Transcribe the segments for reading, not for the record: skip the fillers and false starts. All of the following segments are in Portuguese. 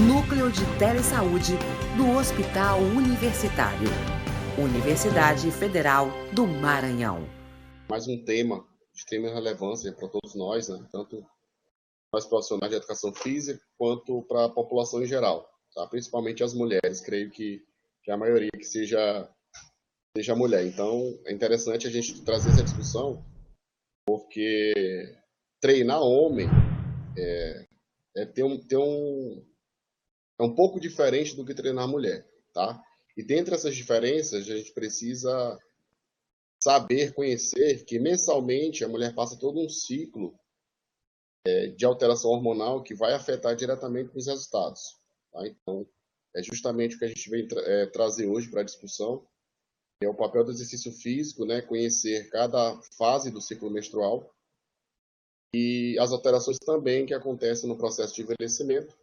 Núcleo de Telesaúde do Hospital Universitário. Universidade Federal do Maranhão. Mais um tema de extrema relevância para todos nós, né? Tanto nós profissionais de educação física, quanto para a população em geral, tá? Principalmente as mulheres, creio que a maioria que seja mulher. Então, é interessante a gente trazer essa discussão, porque treinar homem é um pouco diferente do que treinar mulher, tá? E dentre essas diferenças, a gente precisa saber, conhecer que mensalmente a mulher passa todo um ciclo de alteração hormonal que vai afetar diretamente os resultados, tá? Então, é justamente o que a gente vem trazer hoje para a discussão, que é o papel do exercício físico, né? Conhecer cada fase do ciclo menstrual e as alterações também que acontecem no processo de envelhecimento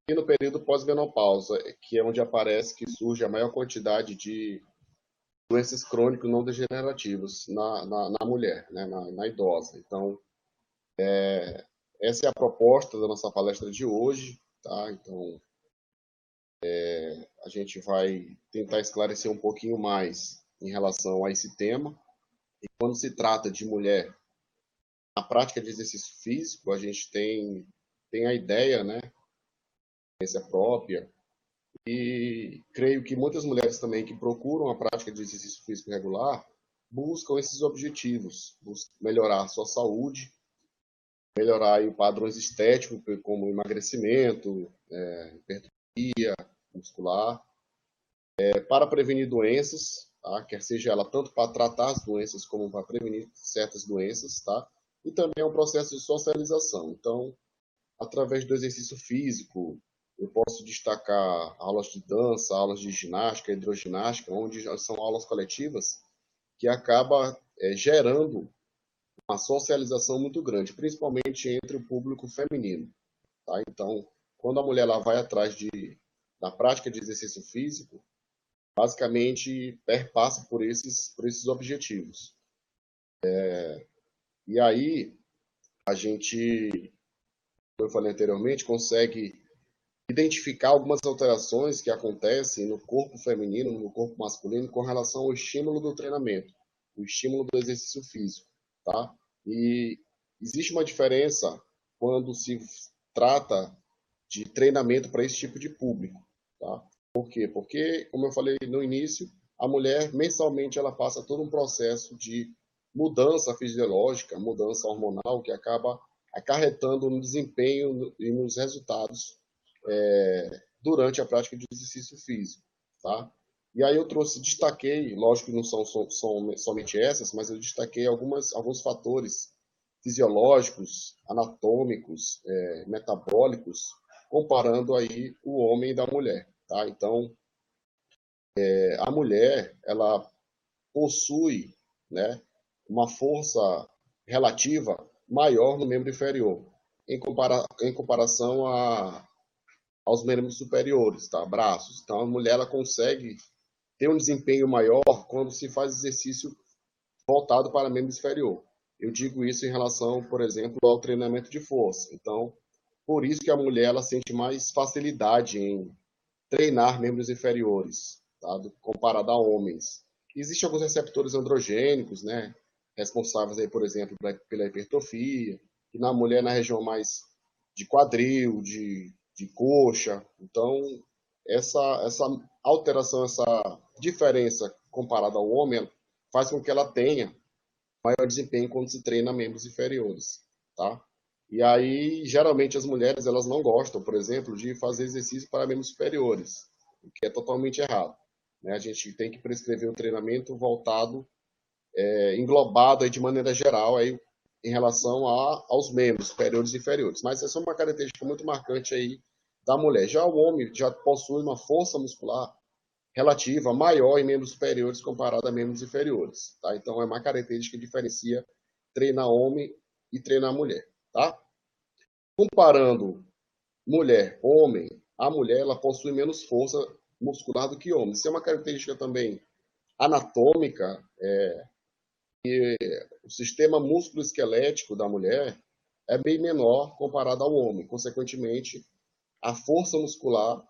e no período pós-menopausa, que é onde aparece que surge a maior quantidade de doenças crônicas não degenerativas na mulher, né? na idosa. Então, essa é a proposta da nossa palestra de hoje, tá? Então, a gente vai tentar esclarecer um pouquinho mais em relação a esse tema. E quando se trata de mulher, na prática de exercício físico, a gente tem a ideia, né, experiência própria, e creio que muitas mulheres também que procuram a prática de exercício físico regular buscam esses objetivos, buscam melhorar a sua saúde, melhorar aí padrões estéticos, como emagrecimento, hipertrofia muscular, para prevenir doenças, tá? Quer seja ela tanto para tratar as doenças como para prevenir certas doenças, tá? E também é um processo de socialização. Então, através do exercício físico, eu posso destacar aulas de dança, aulas de ginástica, hidroginástica, onde são aulas coletivas que acaba gerando uma socialização muito grande, principalmente entre o público feminino, tá? Então, quando a mulher ela vai atrás da prática de exercício físico, basicamente perpassa por esses objetivos. E aí, a gente, como eu falei anteriormente, consegue identificar algumas alterações que acontecem no corpo feminino, no corpo masculino, com relação ao estímulo do treinamento, o estímulo do exercício físico, tá? E existe uma diferença quando se trata de treinamento para esse tipo de público, tá? Por quê? Porque, como eu falei no início, a mulher mensalmente ela passa todo um processo de mudança fisiológica, mudança hormonal, que acaba acarretando no desempenho e nos resultados durante a prática de exercício físico, tá? E aí eu destaquei, lógico que não são somente essas, mas eu destaquei alguns fatores fisiológicos, anatômicos, metabólicos, comparando aí o homem da mulher, tá? Então, a mulher, ela possui, né, uma força relativa maior no membro inferior, em comparação aos membros superiores, tá? Braços. Então, a mulher ela consegue ter um desempenho maior quando se faz exercício voltado para membro inferior. Eu digo isso em relação, por exemplo, ao treinamento de força. Então, por isso que a mulher ela sente mais facilidade em treinar membros inferiores, tá? Comparado a homens. Existem alguns receptores androgênicos, né? Responsáveis aí, por exemplo, pela hipertrofia, e na mulher na região mais de quadril, de coxa. Então, essa alteração, essa diferença comparada ao homem, faz com que ela tenha maior desempenho quando se treina membros inferiores, tá? E aí, geralmente, as mulheres elas não gostam, por exemplo, de fazer exercício para membros superiores, o que é totalmente errado, né? A gente tem que prescrever um treinamento voltado, englobado aí de maneira geral aí, em relação aos membros superiores e inferiores. Mas essa é uma característica muito marcante aí da mulher. Já o homem já possui uma força muscular relativa maior em membros superiores comparado a membros inferiores, tá? Então é uma característica que diferencia treinar homem e treinar mulher, tá? Comparando mulher, homem, a mulher ela possui menos força muscular do que homem. Isso é uma característica também anatômica. O sistema músculo-esquelético da mulher é bem menor comparado ao homem. Consequentemente, a força muscular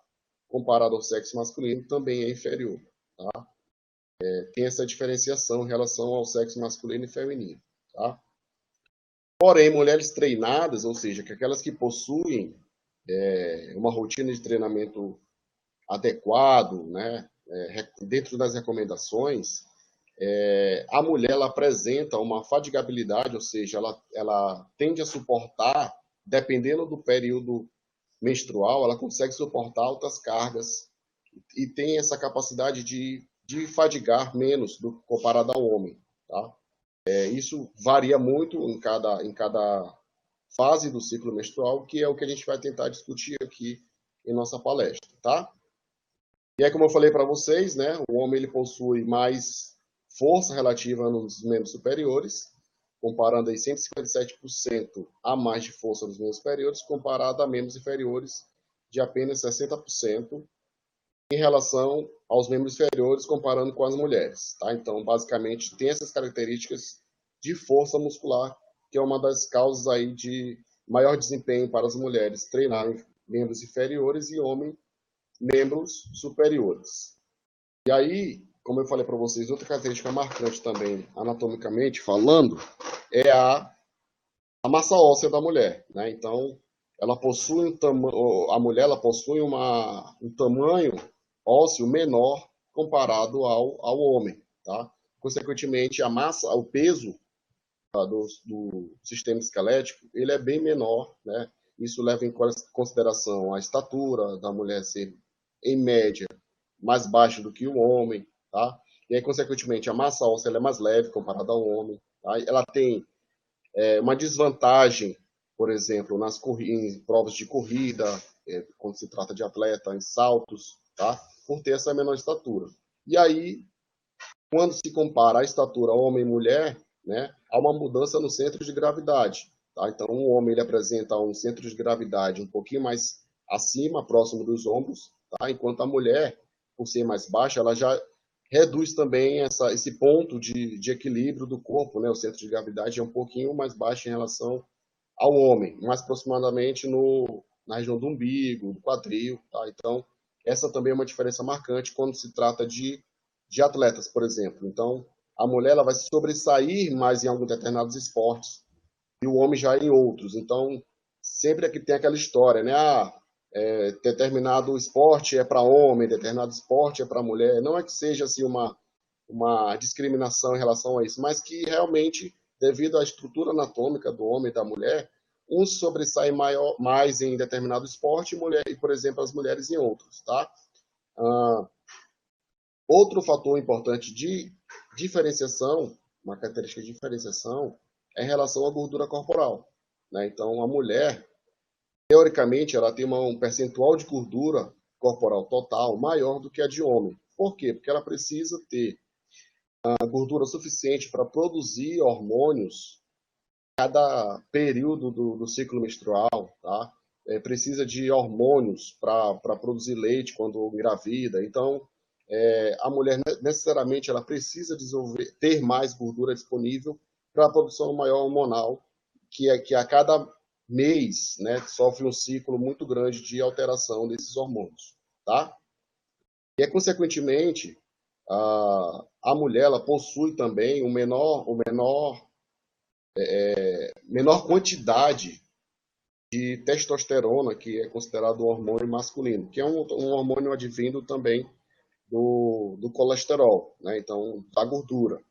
comparada ao sexo masculino também é inferior. Tá? Tem essa diferenciação em relação ao sexo masculino e feminino. Tá? Porém, mulheres treinadas, ou seja, que aquelas que possuem uma rotina de treinamento adequado, né, dentro das recomendações, a mulher ela apresenta uma fatigabilidade, ou seja, ela tende a suportar, dependendo do período menstrual, ela consegue suportar altas cargas e tem essa capacidade de fadigar menos comparado ao homem. Tá? Isso varia muito em cada fase do ciclo menstrual, que é o que a gente vai tentar discutir aqui em nossa palestra. Tá? E aí, como eu falei para vocês, né, o homem ele possui mais força relativa nos membros superiores, comparando aí 157% a mais de força nos membros superiores, comparado a membros inferiores de apenas 60% em relação aos membros inferiores, comparando com as mulheres. Tá? Então, basicamente, tem essas características de força muscular, que é uma das causas aí de maior desempenho para as mulheres treinarem membros inferiores e homens membros superiores. E aí, como eu falei para vocês, outra característica marcante também, anatomicamente falando, é a massa óssea da mulher. Né? Então, ela possui a mulher ela possui um tamanho ósseo menor comparado ao homem. Tá? Consequentemente, a massa, o peso do sistema esquelético, ele é bem menor. Né? Isso leva em consideração a estatura da mulher ser, em média, mais baixa do que o homem. Tá? E aí, consequentemente, a massa óssea ela é mais leve comparada ao homem. Tá? Ela tem uma desvantagem, por exemplo, em provas de corrida, quando se trata de atleta, em saltos, tá? Por ter essa menor estatura. E aí, quando se compara a estatura homem e mulher, né, há uma mudança no centro de gravidade. Tá? Então, o homem ele apresenta um centro de gravidade um pouquinho mais acima, próximo dos ombros, tá? Enquanto a mulher, por ser mais baixa, ela já reduz também esse ponto de equilíbrio do corpo, né? O centro de gravidade é um pouquinho mais baixo em relação ao homem, mais aproximadamente na região do umbigo, do quadril. Tá? Então, essa também é uma diferença marcante quando se trata de atletas, por exemplo. Então, a mulher ela vai se sobressair mais em alguns determinados esportes e o homem já em outros. Então, sempre é que tem aquela história, né? Determinado esporte é para homem, determinado esporte é para mulher. Não é que seja assim uma discriminação em relação a isso, mas que realmente, devido à estrutura anatômica do homem e da mulher, uns sobressaem mais em determinado esporte e, por exemplo, as mulheres em outros. Tá? Outro fator importante de diferenciação, uma característica de diferenciação, é em relação à gordura corporal. Né? Então, a mulher, teoricamente, ela tem um percentual de gordura corporal total maior do que a de homem. Por quê? Porque ela precisa ter a gordura suficiente para produzir hormônios cada período do ciclo menstrual, tá? Precisa de hormônios para produzir leite quando engravida. Então, a mulher necessariamente ela precisa ter mais gordura disponível para a produção maior hormonal, que a cada mês, né, sofre um ciclo muito grande de alteração desses hormônios, tá? E consequentemente, a mulher ela possui também menor quantidade de testosterona, que é considerado um hormônio masculino, que é um hormônio advindo também do colesterol, né? Então, da gordura.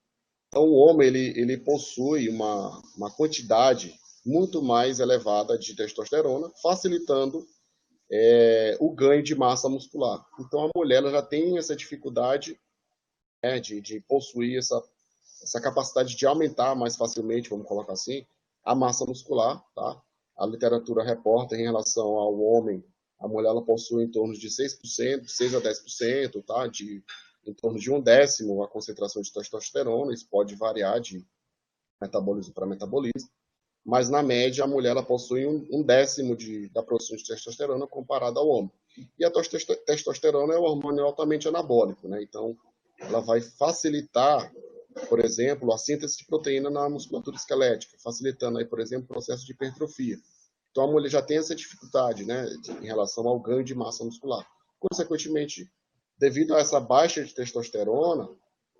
Então, o homem ele possui uma quantidade muito mais elevada de testosterona, facilitando o ganho de massa muscular. Então, a mulher ela já tem essa dificuldade, né, de possuir essa capacidade de aumentar mais facilmente, vamos colocar assim, a massa muscular. Tá? A literatura reporta em relação ao homem, a mulher ela possui em torno de 6%, 6 a 10%, tá? Em torno de 1/10 a concentração de testosterona. Isso pode variar de metabolismo para metabolismo, mas na média a mulher ela possui 1/10 da produção de testosterona comparada ao homem. E a testosterona é um hormônio altamente anabólico, né? Então ela vai facilitar, por exemplo, a síntese de proteína na musculatura esquelética, facilitando aí, por exemplo, o processo de hipertrofia. Então a mulher já tem essa dificuldade, né, em relação ao ganho de massa muscular. Consequentemente, devido a essa baixa de testosterona,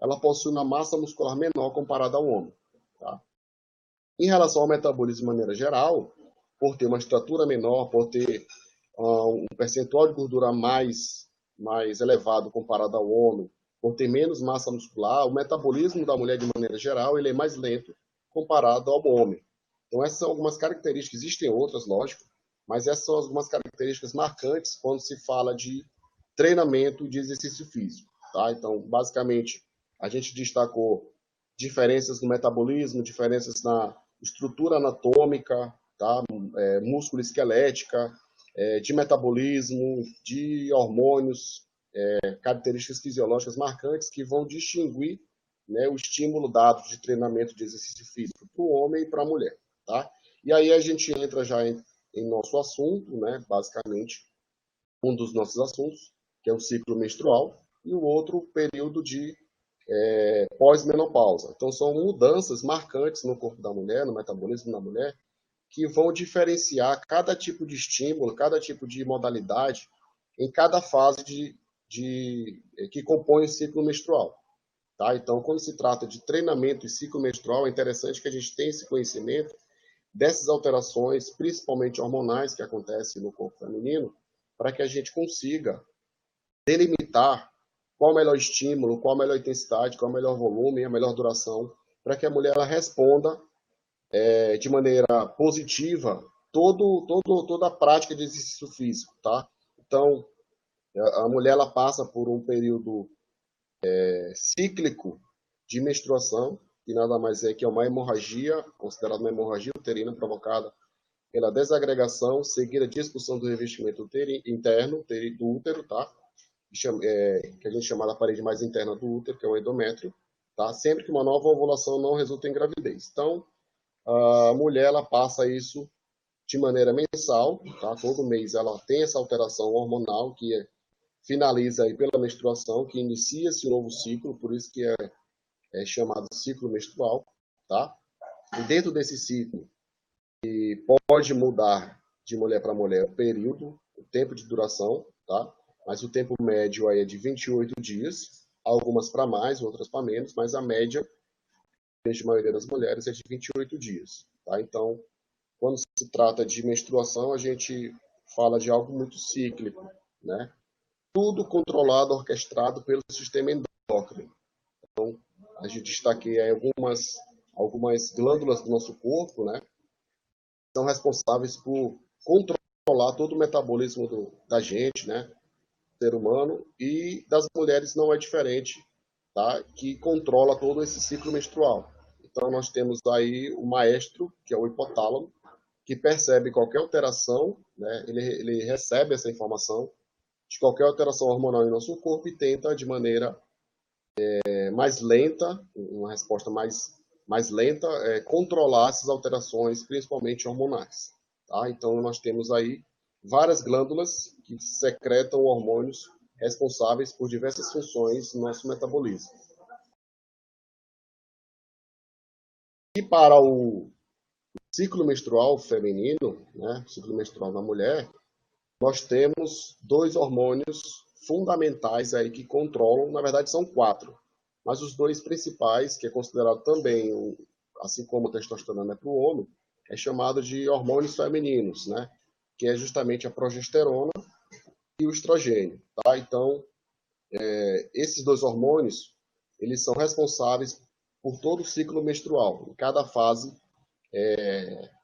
ela possui uma massa muscular menor comparada ao homem. Tá? Em relação ao metabolismo de maneira geral, por ter uma estrutura menor, por ter um percentual de gordura mais elevado comparado ao homem, por ter menos massa muscular, o metabolismo da mulher de maneira geral ele é mais lento comparado ao homem. Então essas são algumas características, existem outras, lógico, mas essas são algumas características marcantes quando se fala de treinamento de exercício físico. Tá? Então, basicamente, a gente destacou diferenças no metabolismo, diferenças na estrutura anatômica, tá? Músculo esquelética, de metabolismo, de hormônios, características fisiológicas marcantes que vão distinguir, né, o estímulo dado de treinamento de exercício físico para o homem e para a mulher. Tá? E aí a gente entra já em nosso assunto, né, basicamente, um dos nossos assuntos, que é o ciclo menstrual, e o outro, o período de pós-menopausa. Então, são mudanças marcantes no corpo da mulher, no metabolismo da mulher, que vão diferenciar cada tipo de estímulo, cada tipo de modalidade, em cada fase que compõe o ciclo menstrual. Tá? Então, quando se trata de treinamento e ciclo menstrual, é interessante que a gente tenha esse conhecimento dessas alterações, principalmente hormonais, que acontecem no corpo feminino, para que a gente consiga delimitar qual o melhor estímulo, qual a melhor intensidade, qual o melhor volume, a melhor duração, para que a mulher ela responda de maneira positiva toda a prática de exercício físico. Tá? Então, a mulher ela passa por um período cíclico de menstruação, que nada mais é que uma hemorragia, considerada uma hemorragia uterina provocada pela desagregação seguida de expulsão do revestimento interno do útero, tá? Que a gente chama da parede mais interna do útero, que é o endométrio, tá? Sempre que uma nova ovulação não resulta em gravidez. Então, a mulher ela passa isso de maneira mensal, tá? Todo mês ela tem essa alteração hormonal que finaliza aí pela menstruação, que inicia esse novo ciclo, por isso que é chamado ciclo menstrual, tá? E dentro desse ciclo, que pode mudar de mulher para mulher o período, o tempo de duração, tá? Mas o tempo médio aí é de 28 dias, algumas para mais, outras para menos, mas a média, a maioria das mulheres, é de 28 dias, tá? Então, quando se trata de menstruação, a gente fala de algo muito cíclico, né? Tudo controlado, orquestrado pelo sistema endócrino. Então, a gente destaquei aí algumas glândulas do nosso corpo, né? São responsáveis por controlar todo o metabolismo da gente, né? Ser humano, e das mulheres não é diferente, tá? Que controla todo esse ciclo menstrual. Então, nós temos aí o maestro, que é o hipotálamo, que percebe qualquer alteração, né? Ele recebe essa informação de qualquer alteração hormonal em nosso corpo e tenta, de maneira mais lenta, uma resposta mais lenta, controlar essas alterações, principalmente hormonais. Tá? Então, nós temos aí várias glândulas que secretam hormônios responsáveis por diversas funções no nosso metabolismo. E para o ciclo menstrual feminino, né, ciclo menstrual da mulher, nós temos dois hormônios fundamentais aí que controlam, na verdade são 4, mas os dois principais, que é considerado também, assim como a testosterona é para o homem, é chamado de hormônios femininos, né? Que é justamente a progesterona e o estrogênio. Tá? Então, esses dois hormônios, eles são responsáveis por todo o ciclo menstrual. Em cada fase,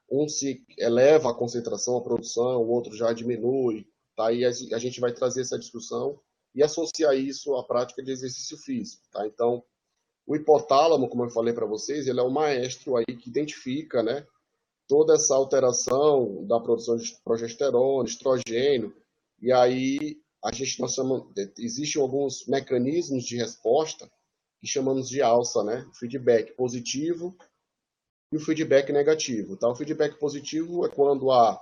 um se eleva a concentração, a produção, o outro já diminui. Tá? E a gente vai trazer essa discussão e associar isso à prática de exercício físico. Tá? Então, o hipotálamo, como eu falei para vocês, ele é o maestro aí que identifica, né, toda essa alteração da produção de progesterona, estrogênio, e aí existem alguns mecanismos de resposta que chamamos de alça, né? Feedback positivo e o feedback negativo. Tá? O feedback positivo é quando há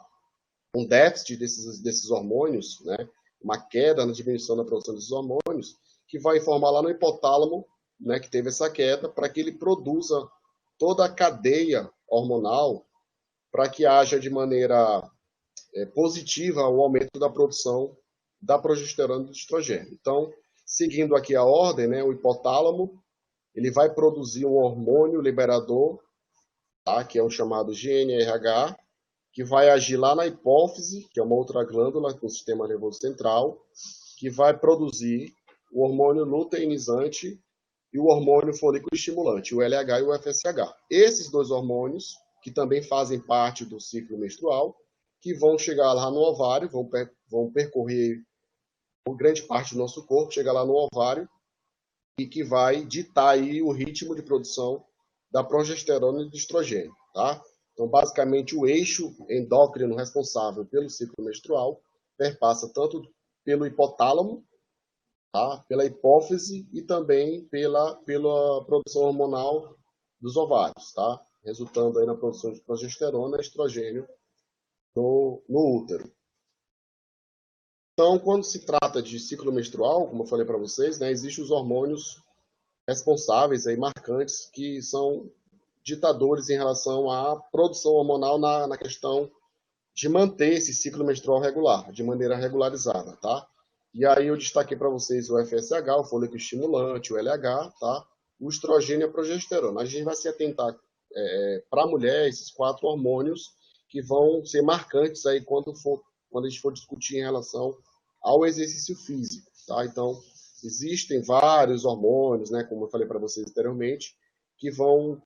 um déficit desses hormônios, né? Uma queda na diminuição da produção desses hormônios, que vai informar lá no hipotálamo, né, que teve essa queda, para que ele produza toda a cadeia hormonal, para que haja de maneira positiva ao aumento da produção da progesterona e do estrogênio. Então, seguindo aqui a ordem, né, o hipotálamo, ele vai produzir um hormônio liberador, tá, que é o chamado GnRH, que vai agir lá na hipófise, que é uma outra glândula do sistema nervoso central, que vai produzir o hormônio luteinizante e o hormônio folículo estimulante, o LH e o FSH. Esses dois hormônios, que também fazem parte do ciclo menstrual, que vão chegar lá no ovário, vão percorrer grande parte do nosso corpo, chegar lá no ovário, e que vai ditar aí o ritmo de produção da progesterona e do estrogênio, tá? Então, basicamente, o eixo endócrino responsável pelo ciclo menstrual perpassa tanto pelo hipotálamo, tá? Pela hipófise e também pela produção hormonal dos ovários, tá? Resultando aí na produção de progesterona e estrogênio no útero. Então, quando se trata de ciclo menstrual, como eu falei para vocês, né, existem os hormônios responsáveis, aí, marcantes, que são ditadores em relação à produção hormonal na questão de manter esse ciclo menstrual regular, de maneira regularizada, tá? E aí eu destaquei para vocês o FSH, o folículo estimulante, o LH, tá? O estrogênio e a progesterona. A gente vai se atentar para a mulher, esses 4 hormônios que vão ser marcantes aí quando a gente for discutir em relação ao exercício físico, tá? Então, existem vários hormônios, né, como eu falei para vocês anteriormente, que vão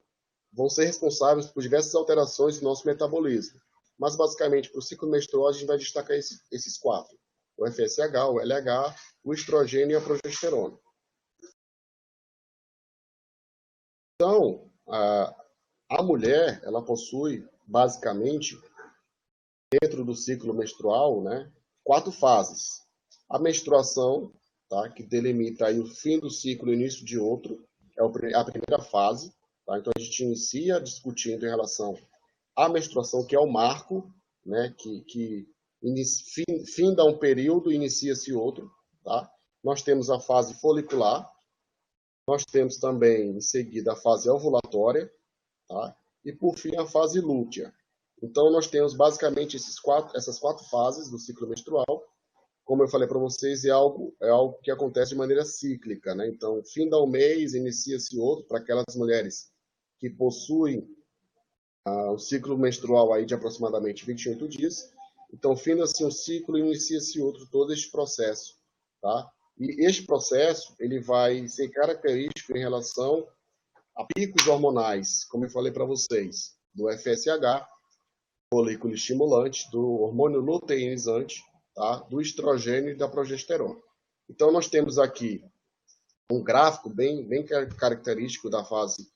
ser responsáveis por diversas alterações no nosso metabolismo. Mas, basicamente, para o ciclo menstrual, a gente vai destacar esses 4. O FSH, o LH, o estrogênio e a progesterona. Então, a mulher, ela possui, basicamente, dentro do ciclo menstrual, né, 4 fases. A menstruação, tá, que delimita aí o fim do ciclo e o início de outro, é a primeira fase. Tá? Então, a gente inicia discutindo em relação à menstruação, que é o marco, né, que finda um período e inicia-se outro. Tá? Nós temos a fase folicular, nós temos também, em seguida, a fase ovulatória, tá? E, por fim, a fase lútea. Então, nós temos basicamente essas 4 fases do ciclo menstrual. Como eu falei para vocês, é algo que acontece de maneira cíclica, né? Então, finda um mês, inicia-se outro, para aquelas mulheres que possuem o ciclo menstrual aí de aproximadamente 28 dias. Então, finda-se um ciclo e inicia-se outro, todo este processo, tá? E este processo, ele vai ser característico em relação a picos hormonais, como eu falei para vocês, do FSH, folículo estimulante, do hormônio luteinizante, tá? Do estrogênio e da progesterona. Então, nós temos aqui um gráfico bem característico da fase,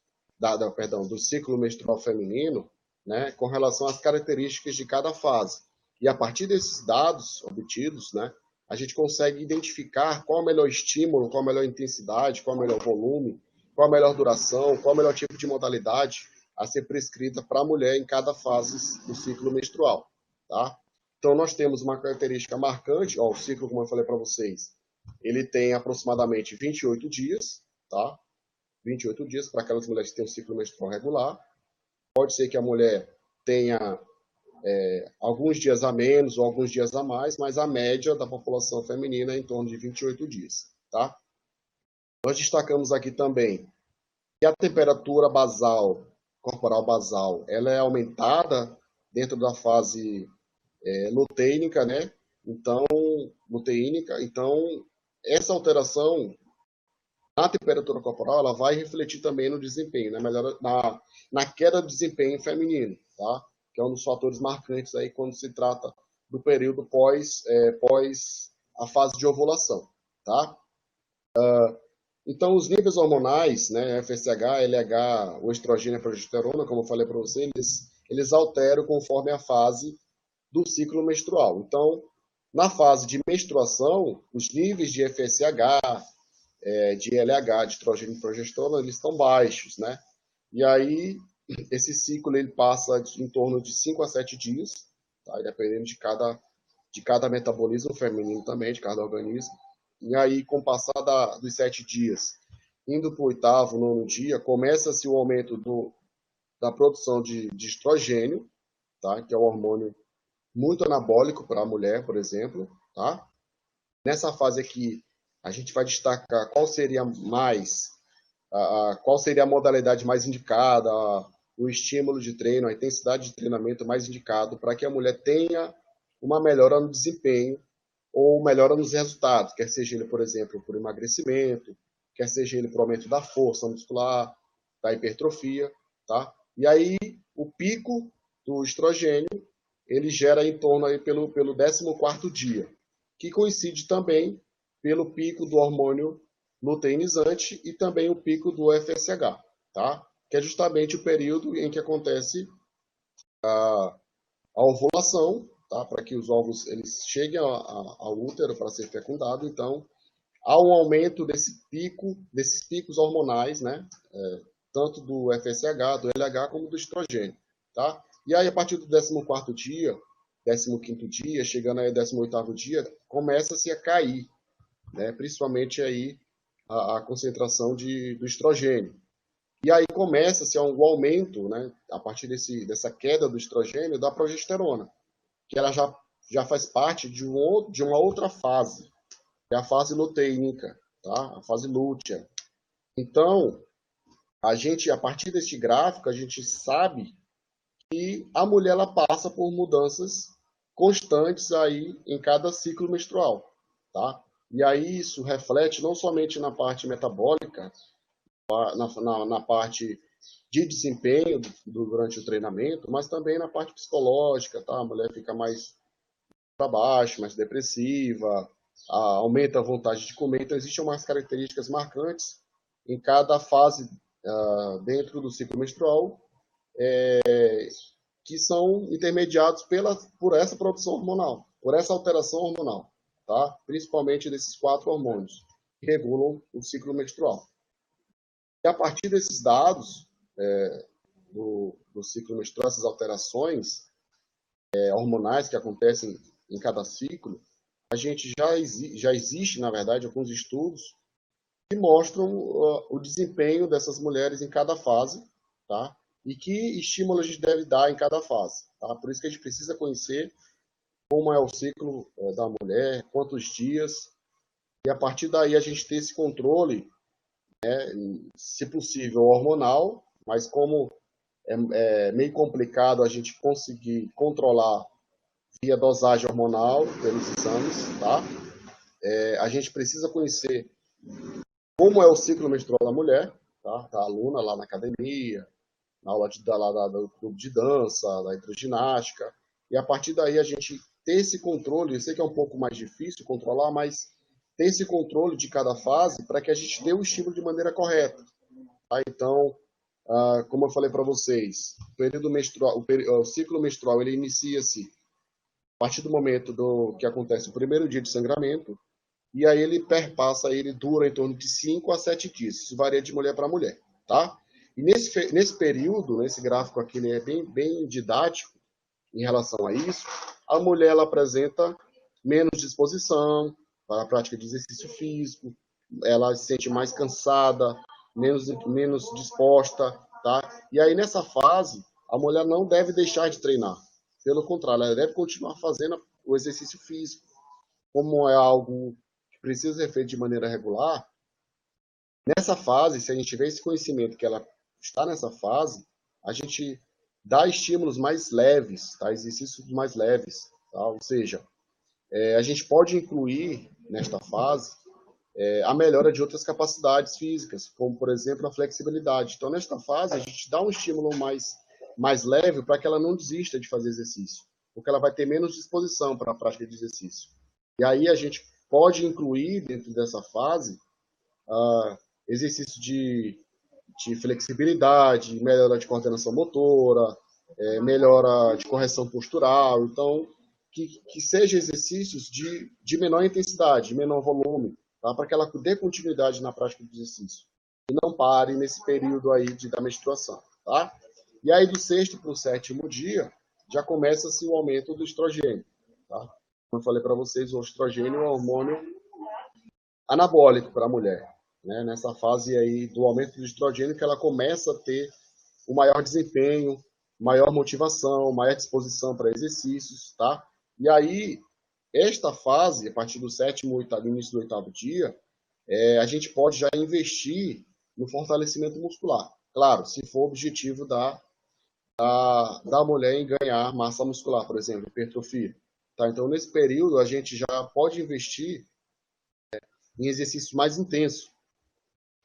do ciclo menstrual feminino, né, com relação às características de cada fase. E a partir desses dados obtidos, né, a gente consegue identificar qual é o melhor estímulo, qual a melhor intensidade, qual é o melhor volume, qual a melhor duração, qual é o melhor tipo de modalidade a ser prescrita para a mulher em cada fase do ciclo menstrual. Tá? Então, nós temos uma característica marcante, o ciclo, como eu falei para vocês, ele tem aproximadamente 28 dias, tá? 28 dias para aquelas mulheres que têm um ciclo menstrual regular. Pode ser que a mulher tenha alguns dias a menos ou alguns dias a mais, mas a média da população feminina é em torno de 28 dias, tá? Nós destacamos aqui também que a temperatura corporal basal, ela é aumentada dentro da fase luteínica, né? Então, essa alteração na temperatura corporal, ela vai refletir também no desempenho, na queda do desempenho feminino, tá? Que é um dos fatores marcantes aí quando se trata do período pós a fase de ovulação, tá? Então, os níveis hormonais, né, FSH, LH, o estrogênio e a progesterona, como eu falei para vocês, eles alteram conforme a fase do ciclo menstrual. Então, na fase de menstruação, os níveis de FSH, de LH, de estrogênio e progesterona, eles estão baixos, né? E aí, esse ciclo ele passa em torno de 5 a 7 dias, tá? Dependendo de cada metabolismo feminino também, de cada organismo. E aí, com o passar dos 7 dias, indo para o 8º, 9º dia, começa-se o aumento da produção de estrogênio, tá? Que é o hormônio muito anabólico para a mulher, por exemplo, tá? Nessa fase aqui, a gente vai destacar qual seria a modalidade mais indicada, o estímulo de treino, a intensidade de treinamento mais indicado para que a mulher tenha uma melhora no desempenho ou melhora nos resultados, quer seja ele, por exemplo, por emagrecimento, quer seja ele por aumento da força muscular, da hipertrofia, tá? E aí, o pico do estrogênio, ele gera em torno aí pelo 14º dia, que coincide também pelo pico do hormônio luteinizante e também o pico do FSH, tá? Que é justamente o período em que acontece a ovulação, tá? Para que os ovos eles cheguem ao útero para ser fecundado. Então, há um aumento desses picos hormonais, né? Tanto do FSH, do LH, como do estrogênio, tá? E aí, a partir do 14º dia, 15º dia, chegando aí ao 18º dia, começa-se a cair, né? Principalmente aí a concentração do estrogênio. E aí começa-se um aumento, né? A partir dessa queda do estrogênio, da progesterona, que ela já faz parte de uma outra fase, que é a fase luteínica, tá? A fase lútea. Então, a partir deste gráfico, a gente sabe que a mulher ela passa por mudanças constantes aí em cada ciclo menstrual, tá? E aí isso reflete não somente na parte metabólica, na parte de desempenho durante o treinamento, mas também na parte psicológica, tá? A mulher fica mais para baixo, mais depressiva, aumenta a vontade de comer. Então, existem umas características marcantes em cada fase dentro do ciclo menstrual, que são intermediados por essa produção hormonal, por essa alteração hormonal, tá? Principalmente desses 4 hormônios que regulam o ciclo menstrual. E a partir desses dados do ciclo menstrual, essas alterações hormonais que acontecem em cada ciclo, a gente já existe, na verdade, alguns estudos que mostram o desempenho dessas mulheres em cada fase, tá? E que estímulo a gente deve dar em cada fase, tá? Por isso que a gente precisa conhecer como é o ciclo da mulher, quantos dias, e a partir daí a gente ter esse controle, né, se possível, hormonal, mas como é meio complicado a gente conseguir controlar via dosagem hormonal pelos exames, tá? A gente precisa conhecer como é o ciclo menstrual da mulher, tá? Da aluna lá na academia, na aula do clube de dança, da hidroginástica, e a partir daí a gente ter esse controle, eu sei que é um pouco mais difícil controlar, mas ter esse controle de cada fase para que a gente dê o estímulo de maneira correta, tá? Então, como eu falei para vocês, o ciclo menstrual ele inicia-se a partir do momento que acontece o primeiro dia de sangramento, e aí ele dura em torno de 5 a 7 dias. Isso varia de mulher para mulher, tá? E nesse período, nesse gráfico aqui, ele é bem didático em relação a isso. A mulher ela apresenta menos disposição para a prática de exercício físico, ela se sente mais cansada, menos disposta, tá? E aí nessa fase, a mulher não deve deixar de treinar. Pelo contrário, ela deve continuar fazendo o exercício físico. Como é algo que precisa ser feito de maneira regular, nessa fase, se a gente tiver esse conhecimento que ela está nessa fase, a gente dá estímulos mais leves, tá? Exercícios mais leves, tá? Ou seja, a gente pode incluir nesta fase a melhora de outras capacidades físicas, como, por exemplo, a flexibilidade. Então, nesta fase, a gente dá um estímulo mais leve para que ela não desista de fazer exercício, porque ela vai ter menos disposição para a prática de exercício. E aí a gente pode incluir dentro dessa fase exercício de flexibilidade, melhora de coordenação motora, melhora de correção postural. Então, que sejam exercícios de menor intensidade, de menor volume, tá? Para que ela dê continuidade na prática do exercício e não pare nesse período aí da menstruação, tá? E aí do 6º para o 7º dia já começa-se o aumento do estrogênio, tá? Como eu falei para vocês, o estrogênio é um hormônio anabólico para a mulher, né? Nessa fase aí do aumento do estrogênio que ela começa a ter o maior desempenho, maior motivação, maior disposição para exercícios, tá? E aí, esta fase, a partir do sétimo, oitavo, início do oitavo dia, a gente pode já investir no fortalecimento muscular. Claro, se for o objetivo da mulher em ganhar massa muscular, por exemplo, hipertrofia. Tá? Então, nesse período, a gente já pode investir em exercícios mais intensos.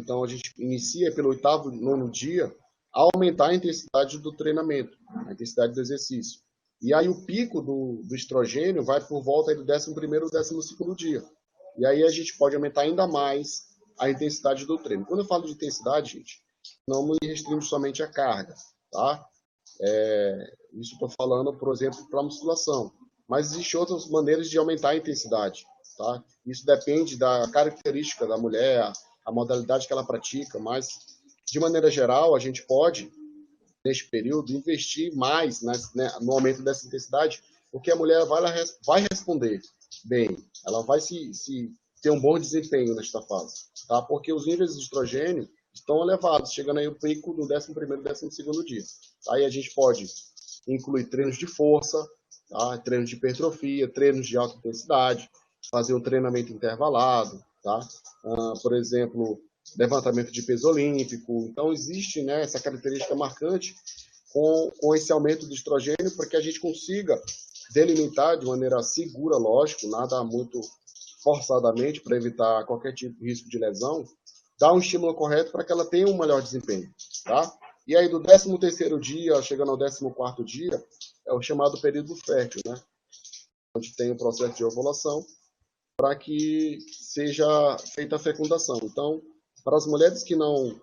Então, a gente inicia pelo oitavo, nono dia, a aumentar a intensidade do treinamento, a intensidade do exercício. E aí o pico do estrogênio vai por volta do 11º ou 12º dia. E aí a gente pode aumentar ainda mais a intensidade do treino. Quando eu falo de intensidade, gente, não me restringo somente à carga, tá? Isso estou falando, por exemplo, para musculação. Mas existem outras maneiras de aumentar a intensidade, tá? Isso depende da característica da mulher, a modalidade que ela pratica, mas, de maneira geral, a gente pode, neste período, investir mais no aumento dessa intensidade, porque a mulher vai responder bem, ela vai ter um bom desempenho nesta fase, tá? Porque os níveis de estrogênio estão elevados, chegando aí o pico do 11º e 12º dia. Aí a gente pode incluir treinos de força, tá? Treinos de hipertrofia, treinos de alta intensidade, fazer um treinamento intervalado, tá? Por exemplo, levantamento de peso olímpico. Então, existe, né, essa característica marcante com esse aumento do estrogênio para que a gente consiga delimitar de maneira segura, lógico, nada muito forçadamente para evitar qualquer tipo de risco de lesão, dar um estímulo correto para que ela tenha um melhor desempenho, tá? E aí, do 13º dia, chegando ao 14º dia, é o chamado período fértil, né? Onde tem o processo de ovulação, para que seja feita a fecundação. Então, para as mulheres que não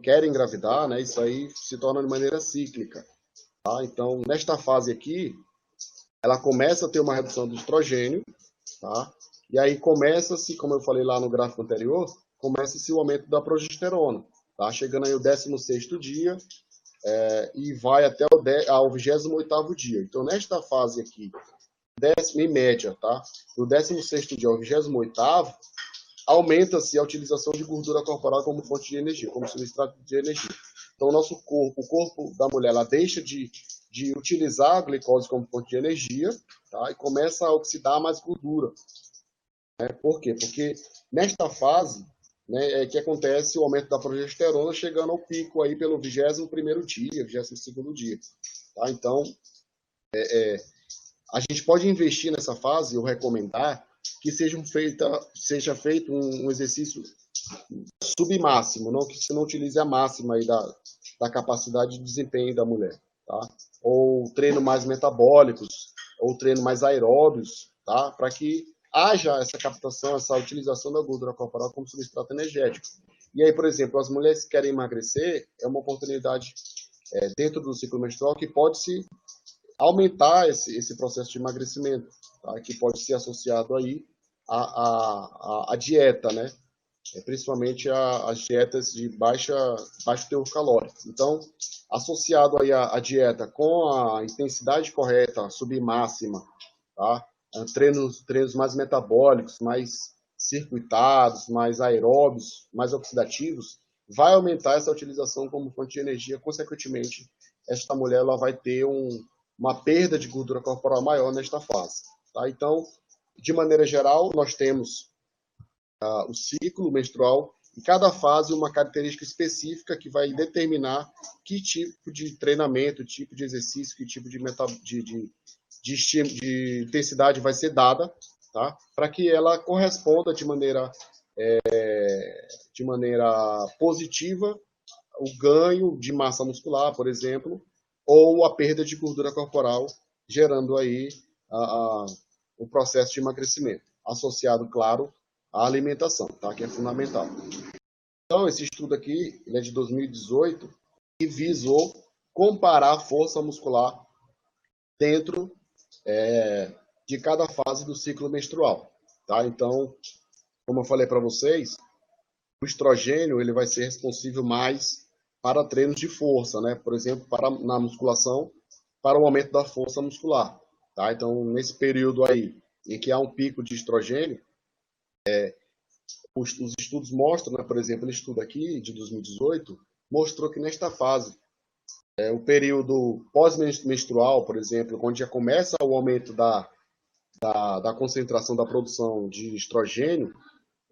querem engravidar, né, isso aí se torna de maneira cíclica. Tá? Então, nesta fase aqui, ela começa a ter uma redução do estrogênio, tá? E aí começa-se, como eu falei lá no gráfico anterior, começa-se o aumento da progesterona, tá? Chegando aí o 16º dia e vai até ao 28º dia. Então, nesta fase aqui, em média, tá? Do 16º dia ao 28º, aumenta-se a utilização de gordura corporal como fonte de energia, como substrato de energia. Então, o corpo da mulher, ela deixa de utilizar a glicose como fonte de energia, tá? E começa a oxidar mais gordura. Né? Por quê? Porque nesta fase, né, é que acontece o aumento da progesterona, chegando ao pico aí pelo 21º dia, 22º dia. Tá? Então, a gente pode investir nessa fase, eu recomendar, que seja feito um exercício submáximo, não que você não utilize a máxima aí da capacidade de desempenho da mulher, tá? Ou treino mais metabólicos, ou treino mais aeróbios, tá? Para que haja essa captação, essa utilização da gordura corporal como substrato energético. E aí, por exemplo, as mulheres que querem emagrecer, é uma oportunidade dentro do ciclo menstrual que pode se aumentar esse processo de emagrecimento, tá? Que pode ser associado aí à dieta, né? Principalmente as dietas de baixo teor calórico. Então, associado aí à dieta com a intensidade correta, submáxima, tá? Treinos mais metabólicos, mais circuitados, mais aeróbios, mais oxidativos, vai aumentar essa utilização como fonte de energia. Consequentemente, esta mulher ela vai ter uma perda de gordura corporal maior nesta fase. Tá? Então, de maneira geral, nós temos o ciclo menstrual e cada fase uma característica específica que vai determinar que tipo de treinamento, tipo de exercício, que tipo de intensidade vai ser dada, tá? Para que ela corresponda de maneira positiva o ganho de massa muscular, por exemplo, ou a perda de gordura corporal, gerando aí o processo de emagrecimento, associado, claro, à alimentação, tá? Que é fundamental. Então, esse estudo aqui, ele é de 2018 e visou comparar a força muscular dentro de cada fase do ciclo menstrual, tá? Então, como eu falei para vocês, o estrogênio ele vai ser responsável mais para treinos de força, né? Por exemplo, na musculação, para o aumento da força muscular, tá? Então, nesse período aí em que há um pico de estrogênio, os estudos mostram, né? Por exemplo, o estudo aqui de 2018 mostrou que nesta fase O período pós-menstrual, por exemplo, onde já começa o aumento da concentração da produção de estrogênio,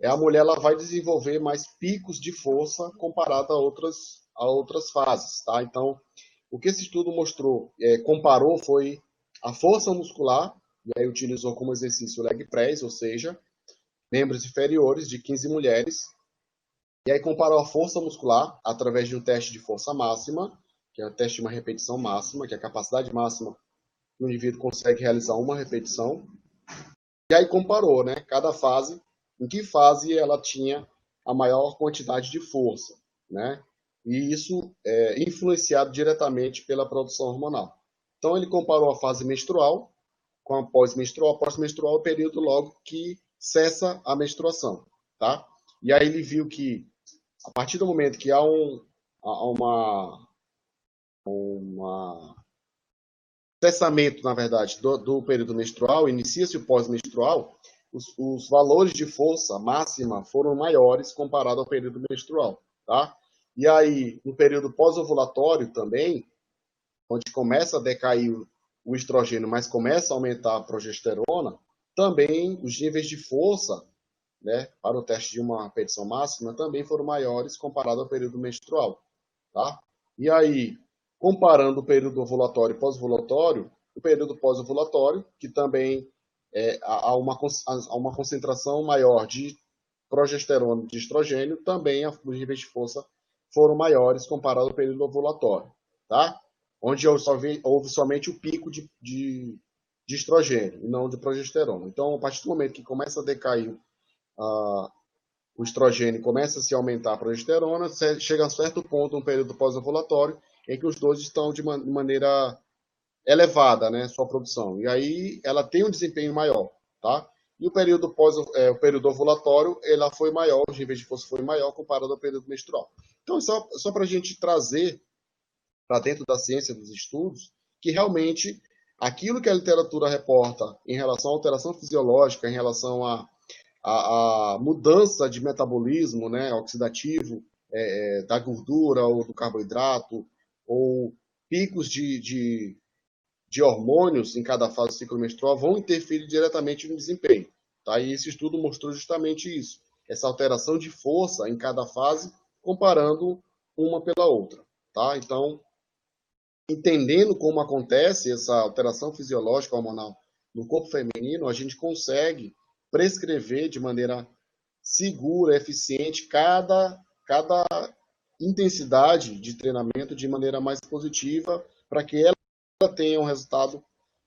a mulher ela vai desenvolver mais picos de força comparado a outras fases, tá? Então, o que esse estudo mostrou, comparou foi a força muscular, e aí utilizou como exercício o leg press, ou seja, membros inferiores de 15 mulheres, e aí comparou a força muscular através de um teste de força máxima, que é o teste de uma repetição máxima, que é a capacidade máxima que o indivíduo consegue realizar uma repetição, e aí comparou, né, cada fase, em que fase ela tinha a maior quantidade de força, né? E isso é influenciado diretamente pela produção hormonal. Então ele comparou a fase menstrual com a pós-menstrual. A pós-menstrual é o período logo que cessa a menstruação, tá? E aí ele viu que a partir do momento que há uma cessamento, na verdade, do período menstrual, inicia-se o pós-menstrual, os valores de força máxima foram maiores comparado ao período menstrual, tá? E aí, no período pós-ovulatório também, onde começa a decair o estrogênio, mas começa a aumentar a progesterona, também os níveis de força, né, para o teste de uma repetição máxima, também foram maiores comparado ao período menstrual, tá? E aí, comparando o período ovulatório e pós-ovulatório, o período pós-ovulatório, que também há uma concentração maior de progesterona e de estrogênio, também os níveis de força foram maiores comparado ao período ovulatório, tá? Onde houve somente o pico de estrogênio e não de progesterona. Então, a partir do momento que começa a decair o estrogênio, começa a se aumentar a progesterona, chega a certo ponto, um período pós-ovulatório, em que os dois estão de maneira elevada, né, sua produção. E aí ela tem um desempenho maior, tá? E o período ovulatório, ela foi maior, os níveis de força foi maior comparado ao período menstrual. Então, só para a gente trazer para dentro da ciência dos estudos, que realmente aquilo que a literatura reporta em relação à alteração fisiológica, em relação a mudança de metabolismo, né, oxidativo, da gordura ou do carboidrato, ou picos de hormônios em cada fase do ciclo menstrual vão interferir diretamente no desempenho. Tá? E esse estudo mostrou justamente isso, essa alteração de força em cada fase, comparando uma pela outra. Tá? Então, entendendo como acontece essa alteração fisiológica hormonal no corpo feminino, a gente consegue prescrever de maneira segura, eficiente, cada intensidade de treinamento de maneira mais positiva, para que ela tenha um resultado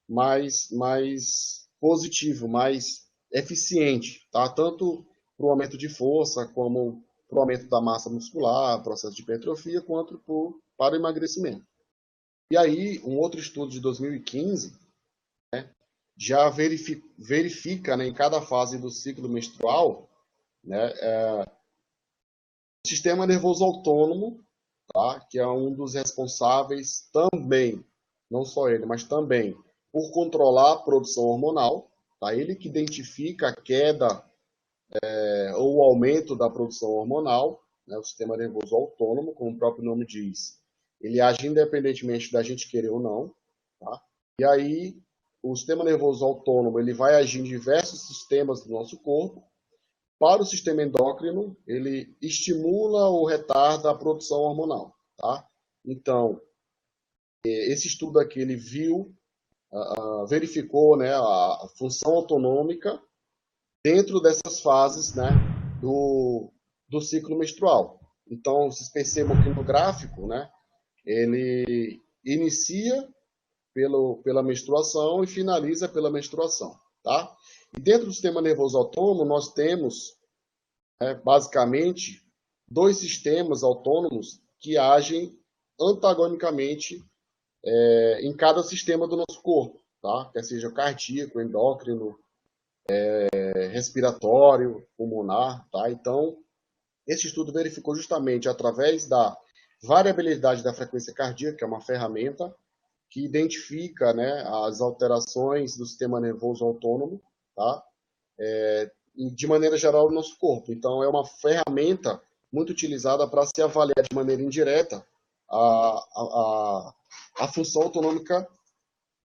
mais positivo, mais eficiente, tá? Tanto para o aumento de força, como para o aumento da massa muscular, processo de hipertrofia, quanto para o emagrecimento. E aí, um outro estudo de 2015, né, já verifica, né, em cada fase do ciclo menstrual, né, o sistema nervoso autônomo, tá, que é um dos responsáveis também, não só ele, mas também por controlar a produção hormonal, tá, ele que identifica a queda ou o aumento da produção hormonal, né, o sistema nervoso autônomo, como o próprio nome diz, ele age independentemente da gente querer ou não, tá? E aí o sistema nervoso autônomo ele vai agir em diversos sistemas do nosso corpo. Para o sistema endócrino, ele estimula ou retarda a produção hormonal, tá? Então, esse estudo aqui ele verificou, né, a função autonômica dentro dessas fases, né, do ciclo menstrual. Então, vocês percebam que no gráfico, né, ele inicia pela menstruação e finaliza pela menstruação, tá? E dentro do sistema nervoso autônomo, nós temos, basicamente, dois sistemas autônomos que agem antagonicamente em cada sistema do nosso corpo, tá? Quer seja cardíaco, endócrino, respiratório, pulmonar, tá? Então, esse estudo verificou justamente através da variabilidade da frequência cardíaca, que é uma ferramenta que identifica, né, as alterações do sistema nervoso autônomo, tá? De maneira geral no nosso corpo. Então, é uma ferramenta muito utilizada para se avaliar de maneira indireta a função autonômica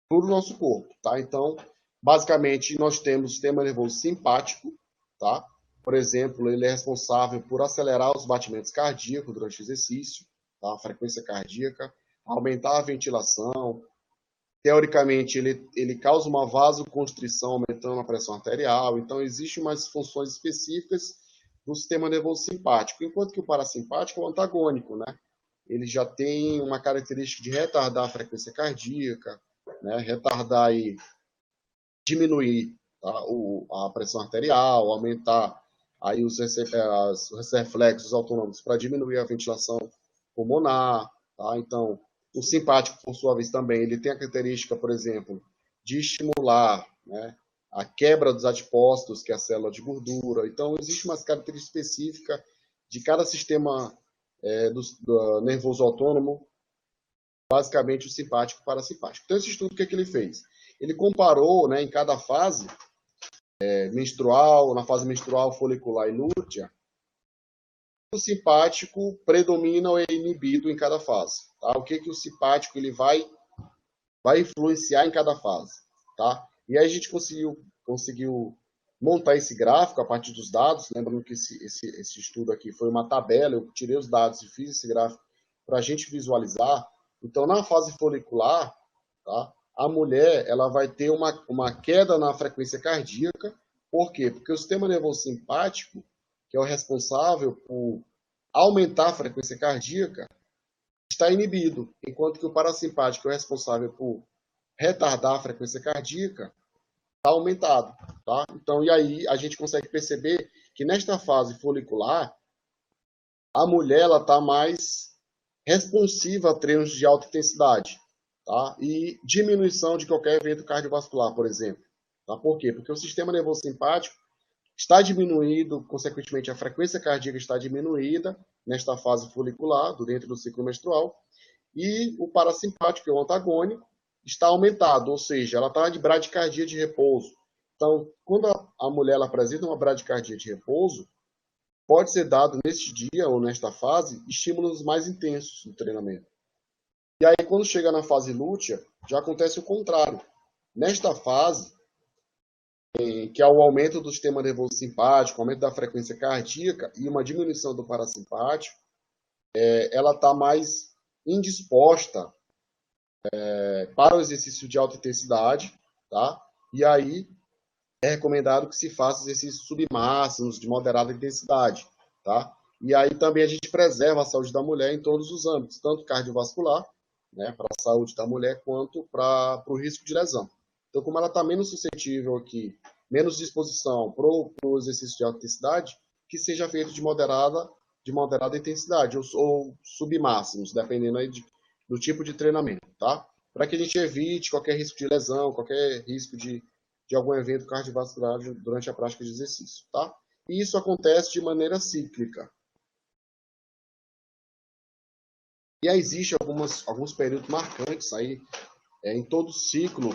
para o nosso corpo, tá? Então, basicamente, nós temos o sistema nervoso simpático, tá? Por exemplo, ele é responsável por acelerar os batimentos cardíacos durante o exercício, tá? A frequência cardíaca, aumentar a ventilação. Teoricamente, ele causa uma vasoconstrição, aumentando a pressão arterial. Então, existem umas funções específicas do sistema nervoso simpático, enquanto que o parasimpático é o antagônico, né? Ele já tem uma característica de retardar a frequência cardíaca, né? Retardar e diminuir, tá? A pressão arterial, aumentar aí os reflexos autônomos para diminuir a ventilação pulmonar, tá? Então, o simpático, por sua vez, também, ele tem a característica, por exemplo, de estimular, né, a quebra dos adipócitos, que é a célula de gordura. Então, existe uma característica específica de cada sistema do nervoso autônomo, basicamente o simpático e o parasimpático. Então, esse estudo, o que ele fez? Ele comparou, né, em cada fase menstrual, na fase menstrual, folicular e lútea, o simpático predomina ou é inibido em cada fase. Tá? O que o simpático ele vai influenciar em cada fase. Tá? E aí a gente conseguiu montar esse gráfico a partir dos dados. Lembrando que esse estudo aqui foi uma tabela, eu tirei os dados e fiz esse gráfico para a gente visualizar. Então, na fase folicular, tá? A mulher ela vai ter uma queda na frequência cardíaca. Por quê? Porque o sistema nervoso simpático, que é o responsável por aumentar a frequência cardíaca, está inibido, enquanto que o parasimpático, que é o responsável por retardar a frequência cardíaca, está aumentado. Tá? Então, e aí a gente consegue perceber que nesta fase folicular, a mulher está mais responsiva a treinos de alta intensidade, tá? E diminuição de qualquer evento cardiovascular, por exemplo. Tá? Por quê? Porque o sistema nervoso simpático está diminuído, consequentemente a frequência cardíaca está diminuída nesta fase folicular, dentro do ciclo menstrual, e o parasimpático, que é o antagônico, está aumentado, ou seja, ela está de bradicardia de repouso. Então, quando a mulher ela apresenta uma bradicardia de repouso, pode ser dado neste dia ou nesta fase estímulos mais intensos no treinamento. E aí, quando chega na fase lútea, já acontece o contrário. Nesta fase, que é o aumento do sistema nervoso simpático, aumento da frequência cardíaca e uma diminuição do parasimpático, ela está mais indisposta para o exercício de alta intensidade, tá? E aí é recomendado que se faça exercícios submáximos de moderada intensidade, tá? E aí também a gente preserva a saúde da mulher em todos os âmbitos, tanto cardiovascular, né, para a saúde da mulher, quanto para o risco de lesão. Então, como ela está menos suscetível aqui, menos disposição para o exercício de alta intensidade, que seja feito de moderada intensidade, ou submáximos, dependendo aí do tipo de treinamento, tá? Para que a gente evite qualquer risco de lesão, qualquer risco de algum evento cardiovascular durante a prática de exercício, tá? E isso acontece de maneira cíclica. E aí existem alguns períodos marcantes aí em todo o ciclo,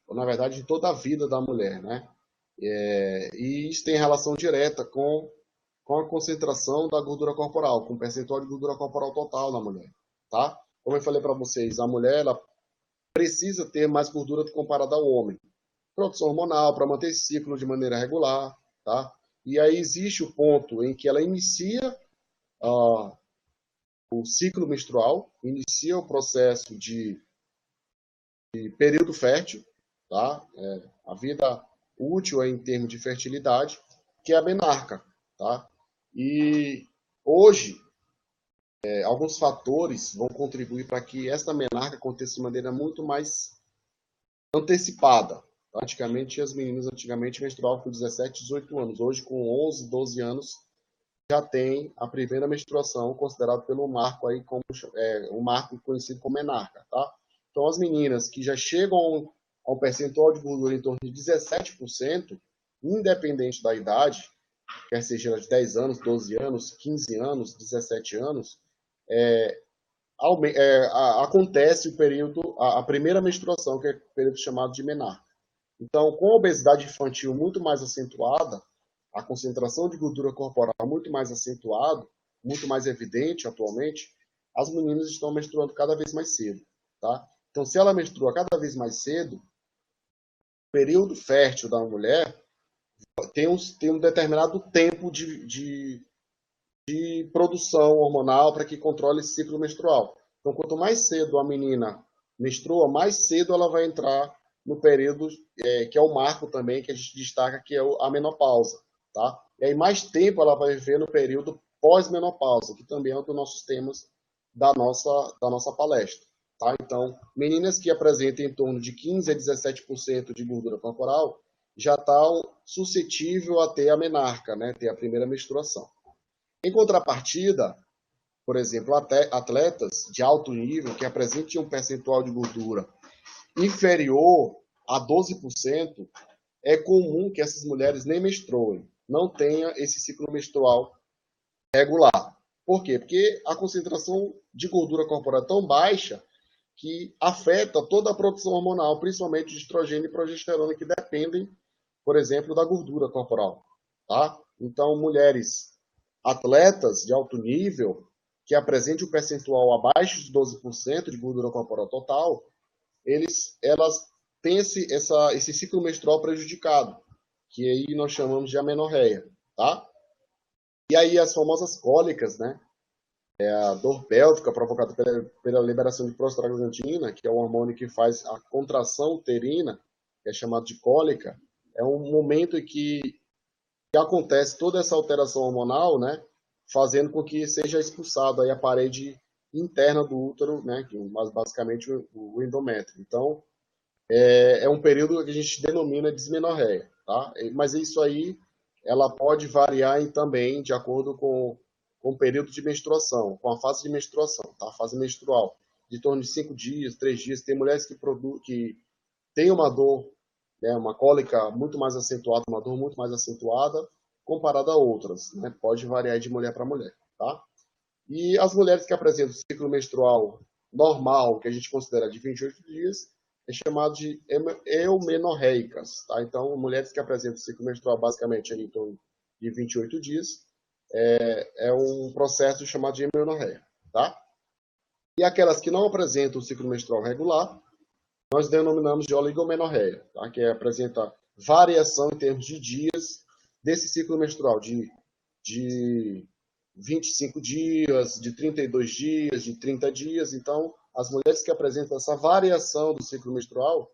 ou na verdade em toda a vida da mulher, né? E isso tem relação direta com a concentração da gordura corporal, com o percentual de gordura corporal total na mulher, tá? Como eu falei para vocês, a mulher ela precisa ter mais gordura comparada ao homem. Produção hormonal, para manter esse ciclo de maneira regular, tá? E aí existe o ponto em que ela inicia o ciclo menstrual, inicia o processo de período fértil, tá? A vida útil em termos de fertilidade, que é a menarca, tá? E hoje, alguns fatores vão contribuir para que esta menarca aconteça de maneira muito mais antecipada. Praticamente, as meninas antigamente menstruavam com 17, 18 anos. Hoje, com 11, 12 anos, já tem a primeira menstruação, considerado pelo marco aí como um marco conhecido como menarca, tá? Então, as meninas que já chegam a um percentual de gordura em torno de 17%, independente da idade, quer seja de 10 anos, 12 anos, 15 anos, 17 anos, acontece o período, a primeira menstruação, que é o período chamado de menarca. Então, com a obesidade infantil muito mais acentuada, a concentração de gordura corporal muito mais acentuada, muito mais evidente atualmente, as meninas estão menstruando cada vez mais cedo, tá? Então, se ela menstrua cada vez mais cedo, o período fértil da mulher tem um determinado tempo de produção hormonal para que controle esse ciclo menstrual. Então, quanto mais cedo a menina menstrua, mais cedo ela vai entrar no período que é o marco também, que a gente destaca, que é a menopausa. Tá? E aí mais tempo ela vai viver no período pós-menopausa, que também é um dos nossos temas da nossa palestra. Tá? Então, meninas que apresentem em torno de 15 a 17% de gordura corporal já estão suscetível a ter a menarca, né? Ter a primeira menstruação. Em contrapartida, por exemplo, atletas de alto nível que apresentem um percentual de gordura inferior a 12%, é comum que essas mulheres nem menstruem, não tenham esse ciclo menstrual regular. Por quê? Porque a concentração de gordura corporal é tão baixa que afeta toda a produção hormonal, principalmente de estrogênio e progesterona, que dependem, por exemplo, da gordura corporal. Tá? Então, mulheres atletas de alto nível que apresentem um percentual abaixo de 12% de gordura corporal total, elas têm esse ciclo menstrual prejudicado, que aí nós chamamos de amenorreia, tá? E aí as famosas cólicas, né? A dor pélvica provocada pela liberação de prostaglandina, que é o hormônio que faz a contração uterina, que é chamado de cólica, é um momento em que acontece toda essa alteração hormonal, né? Fazendo com que seja expulsado aí a parede interna do útero, né? Mas basicamente o endométrio. Então, é um período que a gente denomina dismenorreia, tá? Mas isso aí, ela pode variar também de acordo com o período de menstruação, com a fase de menstruação, tá? A fase menstrual, de torno de 5 dias, 3 dias. Tem mulheres que têm uma dor, né, uma cólica muito mais acentuada, uma dor muito mais acentuada, comparada a outras, né? Pode variar de mulher para mulher, tá? E as mulheres que apresentam ciclo menstrual normal, que a gente considera de 28 dias, é chamado de eumenorreicas, tá? Então, mulheres que apresentam ciclo menstrual basicamente em torno de 28 dias, é um processo chamado de eumenorreia, tá? E aquelas que não apresentam o ciclo menstrual regular, nós denominamos de oligomenorreia, tá? Que apresenta variação em termos de dias desse ciclo menstrual, de 25 dias, de 32 dias, de 30 dias. Então, as mulheres que apresentam essa variação do ciclo menstrual,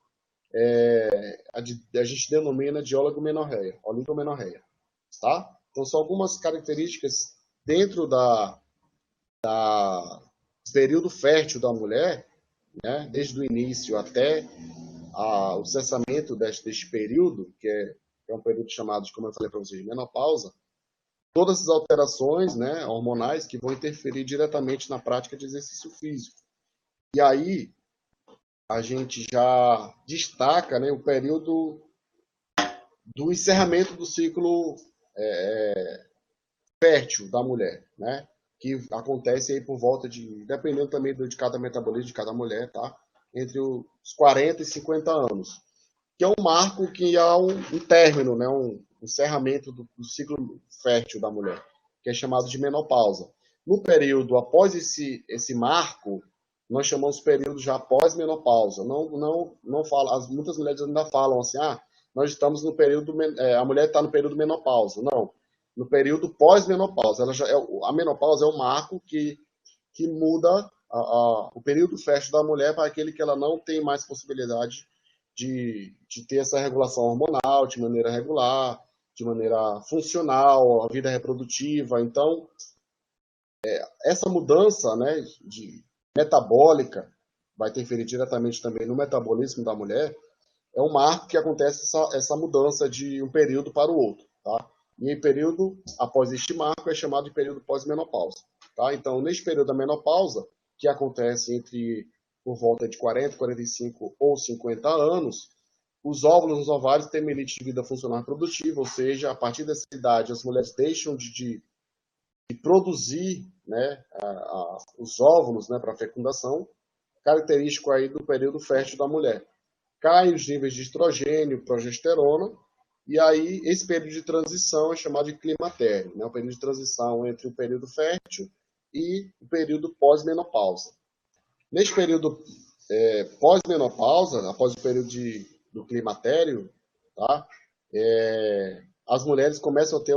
a gente denomina de oligomenorreia, tá? Então, são algumas características dentro da período fértil da mulher, né, desde o início até o cessamento deste período, que é um período chamado, como eu falei para vocês, de menopausa, todas as alterações, né, hormonais que vão interferir diretamente na prática de exercício físico. E aí a gente já destaca, né, o período do encerramento do ciclo fértil da mulher, né, que acontece aí por volta de, dependendo também de cada metabolismo de cada mulher, tá, entre os 40 e 50 anos, que é um marco que há um término, né, um encerramento do ciclo fértil da mulher, que é chamado de menopausa. No período após esse marco, nós chamamos de período já pós-menopausa. Não fala, muitas mulheres ainda falam assim, nós estamos no período, a mulher está no período menopausa. Não, no período pós-menopausa. A menopausa é um marco que muda o período fértil da mulher para aquele que ela não tem mais possibilidade de ter essa regulação hormonal de maneira regular, de maneira funcional, a vida reprodutiva. Então, essa mudança, né, metabólica vai interferir diretamente também no metabolismo da mulher. É um marco que acontece essa mudança de um período para o outro, tá? E em período após este marco é chamado de período pós-menopausa, tá? Então, neste período da menopausa, que acontece por volta de 40, 45 ou 50 anos, os óvulos nos ovários têm uma limite de vida funcional produtiva, ou seja, a partir dessa idade as mulheres deixam de produzir, né, os óvulos, né, para fecundação, característico aí do período fértil da mulher. Caem os níveis de estrogênio, progesterona, e aí esse período de transição é chamado de climatério, né, o período de transição entre o período fértil e o período pós-menopausa. Neste período pós-menopausa, após o período do climatério, tá? As mulheres começam a ter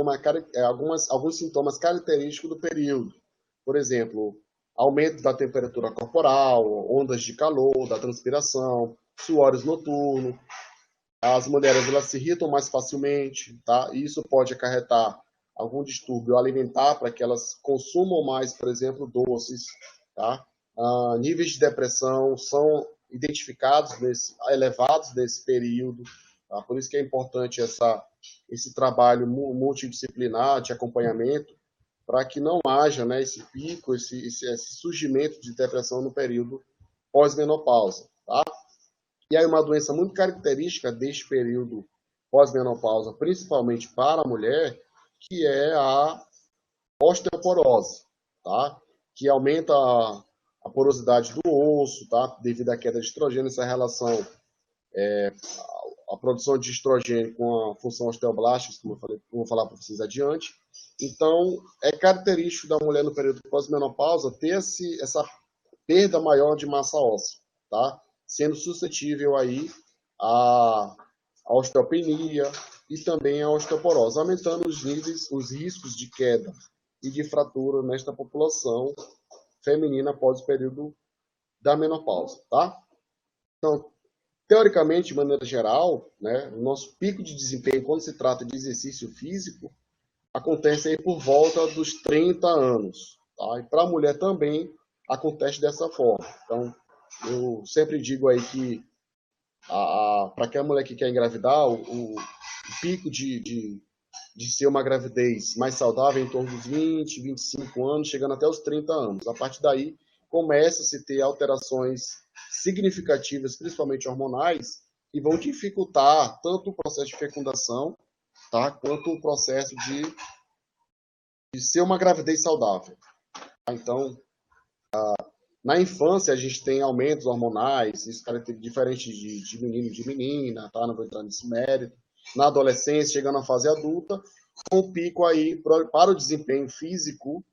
alguns sintomas característicos do período. Por exemplo, aumento da temperatura corporal, ondas de calor, da transpiração, suores noturnos. As mulheres elas se irritam mais facilmente, tá? E isso pode acarretar algum distúrbio alimentar para que elas consumam mais, por exemplo, doces, tá? Níveis de depressão são identificados elevados nesse período, tá? Por isso que é importante esse trabalho multidisciplinar de acompanhamento, para que não haja, né, esse pico, esse surgimento de depressão no período pós-menopausa, tá? E aí uma doença muito característica deste período pós-menopausa, principalmente para a mulher, que é a osteoporose, tá? Que aumenta a porosidade do osso, tá? Devido à queda de estrogênio, essa relação, a produção de estrogênio com a função osteoblástica, como eu falei, vou falar para vocês adiante. Então, é característico da mulher no período pós-menopausa ter essa perda maior de massa óssea, tá? Sendo suscetível aí à osteopenia e também à osteoporose, aumentando os riscos de queda e de fratura nesta população feminina após o período da menopausa, tá? Então, teoricamente, de maneira geral, né, o nosso pico de desempenho quando se trata de exercício físico acontece aí por volta dos 30 anos, tá? E para a mulher também acontece dessa forma. Então, eu sempre digo aí que para aquela mulher que quer engravidar, o pico de ser uma gravidez mais saudável é em torno dos 20, 25 anos, chegando até os 30 anos. A partir daí, começa-se a ter alterações significativas, principalmente hormonais, que vão dificultar tanto o processo de fecundação, tá, quanto o processo de ser uma gravidez saudável. Então, na infância, a gente tem aumentos hormonais, isso é diferente de menino e de menina, tá? Não vou entrar nesse mérito. Na adolescência, chegando à fase adulta, com um pico aí para o desempenho físico,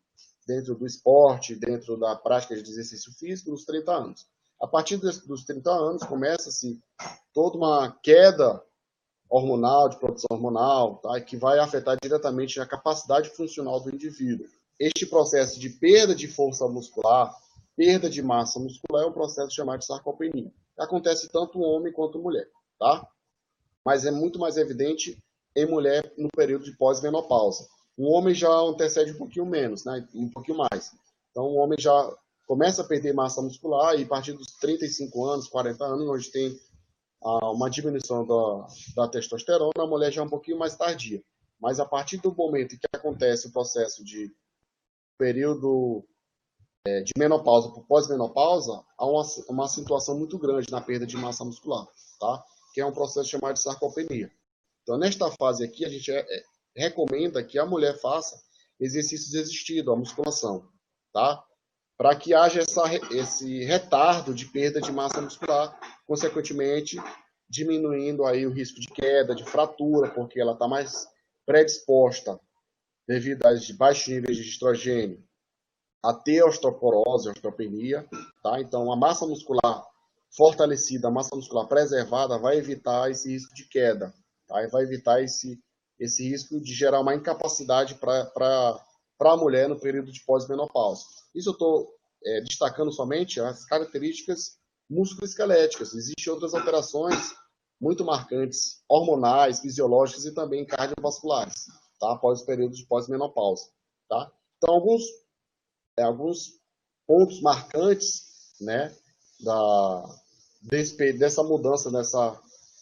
dentro do esporte, dentro da prática de exercício físico, nos 30 anos. A partir dos 30 anos, começa-se toda uma queda hormonal, de produção hormonal, tá? Que vai afetar diretamente a capacidade funcional do indivíduo. Este processo de perda de força muscular, perda de massa muscular, é um processo chamado de sarcopenia. Acontece tanto homem quanto mulher, tá? Mas é muito mais evidente em mulher no período de pós-menopausa. Um homem já antecede um pouquinho menos, né? Um pouquinho mais. Então, o homem já começa a perder massa muscular e a partir dos 35 anos, 40 anos, onde tem uma diminuição da testosterona, a mulher já é um pouquinho mais tardia. Mas a partir do momento em que acontece o processo de período de menopausa para pós-menopausa, há uma acentuação muito grande na perda de massa muscular, tá? Que é um processo chamado de sarcopenia. Então, nesta fase aqui, a gente recomenda que a mulher faça exercícios resistidos, a musculação, tá? Para que haja esse retardo de perda de massa muscular, consequentemente diminuindo aí o risco de queda, de fratura, porque ela está mais predisposta, devido aos baixos níveis de estrogênio, a ter osteoporose, osteopenia, tá? Então, a massa muscular fortalecida, a massa muscular preservada vai evitar esse risco de queda, tá? E vai evitar esse risco de gerar uma incapacidade para a mulher no período de pós-menopausa. Isso eu estou destacando somente as características musculoesqueléticas. Existem outras alterações muito marcantes, hormonais, fisiológicas e também cardiovasculares, tá? Após o período de pós-menopausa, tá? Então, alguns pontos marcantes, né, dessa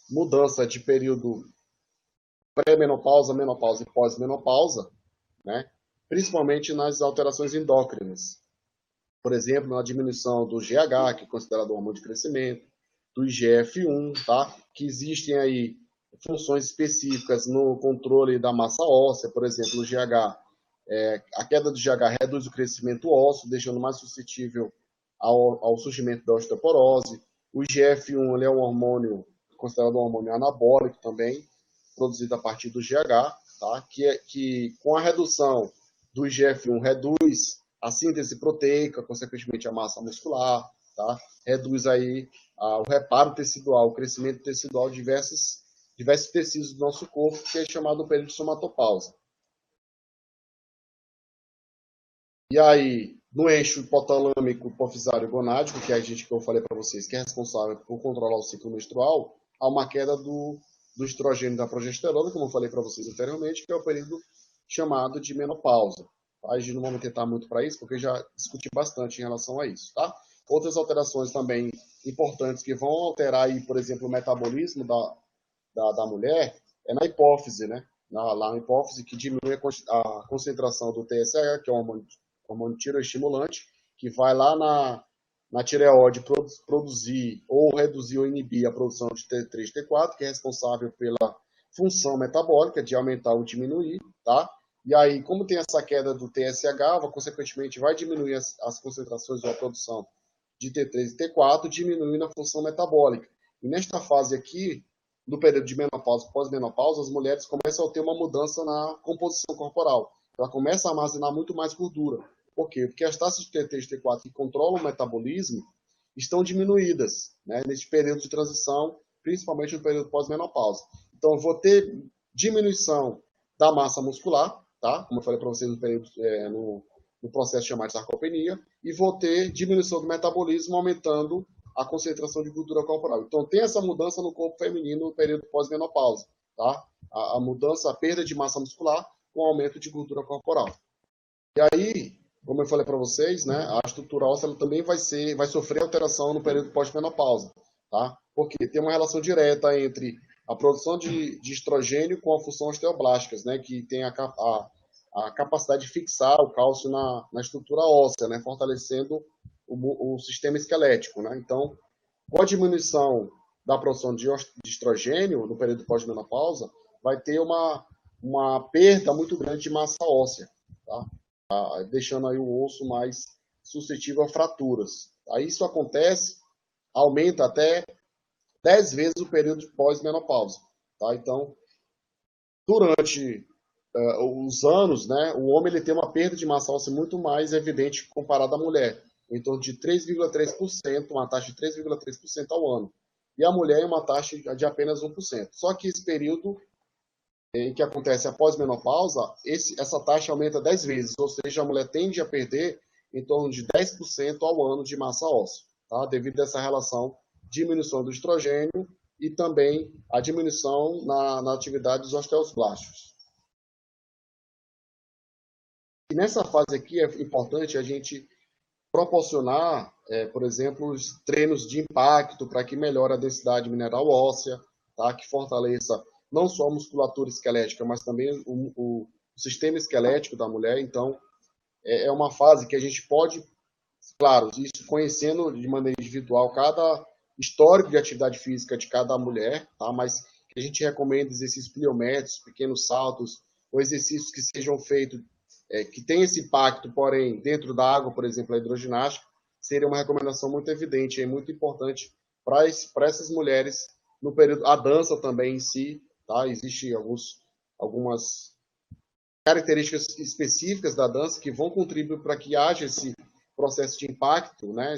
mudança de período pré-menopausa, menopausa e pós-menopausa, né, principalmente nas alterações endócrinas. Por exemplo, na diminuição do GH, que é considerado um hormônio de crescimento, do IGF-1, tá? Que existem aí funções específicas no controle da massa óssea, por exemplo, o GH. A queda do GH reduz o crescimento ósseo, deixando mais suscetível ao surgimento da osteoporose. O IGF-1 ele é um hormônio, considerado um hormônio anabólico também, produzido a partir do GH, tá? Que com a redução do IGF-1 reduz a síntese proteica, consequentemente a massa muscular, tá? Reduz aí o reparo tecidual, o crescimento tecidual de diversos tecidos do nosso corpo, que é chamado período de somatopausa. E aí, no eixo hipotalâmico hipofisário gonádico, que é a gente que eu falei para vocês, que é responsável por controlar o ciclo menstrual, há uma queda do estrogênio e da progesterona, como eu falei para vocês anteriormente, que é o período chamado de menopausa. A gente não vai tentar muito para isso, porque já discuti bastante em relação a isso, tá? Outras alterações também importantes que vão alterar, aí, por exemplo, o metabolismo da mulher é na hipófise, né? Lá na hipófise, que diminui a concentração do TSH, que é um hormônio tiroestimulante, que vai lá na tireoide produzir ou reduzir ou inibir a produção de T3 e T4, que é responsável pela função metabólica de aumentar ou diminuir, tá? E aí, como tem essa queda do TSH, consequentemente vai diminuir as concentrações ou a produção de T3 e T4, diminuindo a função metabólica. E nesta fase aqui, no período de menopausa e pós-menopausa, as mulheres começam a ter uma mudança na composição corporal. Ela começa a armazenar muito mais gordura. Por quê? Porque as taxas de T3 e T4 que controlam o metabolismo estão diminuídas, né, neste período de transição, principalmente no período pós-menopausa. Então, eu vou ter diminuição da massa muscular, tá? Como eu falei para vocês no período, no processo chamado de sarcopenia, e vou ter diminuição do metabolismo, aumentando a concentração de gordura corporal. Então, tem essa mudança no corpo feminino no período pós-menopausa, tá? A mudança, a perda de massa muscular com aumento de gordura corporal. E aí, como eu falei para vocês, né, a estrutura óssea ela também vai sofrer alteração no período pós-menopausa, tá? Porque tem uma relação direta entre a produção de estrogênio com a função osteoblásticas, né, que tem a capacidade de fixar o cálcio na estrutura óssea, né, fortalecendo o sistema esquelético, né? Então, com a diminuição da produção de estrogênio no período pós-menopausa, vai ter uma perda muito grande de massa óssea, tá? Deixando aí o osso mais suscetível a fraturas. Aí isso acontece, aumenta até 10 vezes o período pós-menopausa, tá? Então, durante os anos, né, o homem ele tem uma perda de massa óssea muito mais evidente comparado à mulher, em torno de 3,3%, uma taxa de 3,3% ao ano. E a mulher é uma taxa de apenas 1%. Só que esse período em que acontece após menopausa, essa taxa aumenta 10 vezes, ou seja, a mulher tende a perder em torno de 10% ao ano de massa óssea, tá? Devido a essa relação diminuição do estrogênio e também a diminuição na atividade dos osteoblastos. E nessa fase aqui é importante a gente proporcionar, por exemplo, os treinos de impacto para que melhore a densidade mineral óssea, tá? Que fortaleça não só a musculatura esquelética, mas também o sistema esquelético da mulher. Então, é uma fase que a gente pode, claro, isso conhecendo de maneira individual cada histórico de atividade física de cada mulher, tá? Mas que a gente recomenda exercícios pliométricos, pequenos saltos, ou exercícios que sejam feitos que tem esse impacto, porém, dentro da água, por exemplo, a hidroginástica, seria uma recomendação muito evidente e muito importante para essas mulheres no período. A dança também em si, tá? Existem algumas características específicas da dança que vão contribuir para que haja esse processo de impacto, né?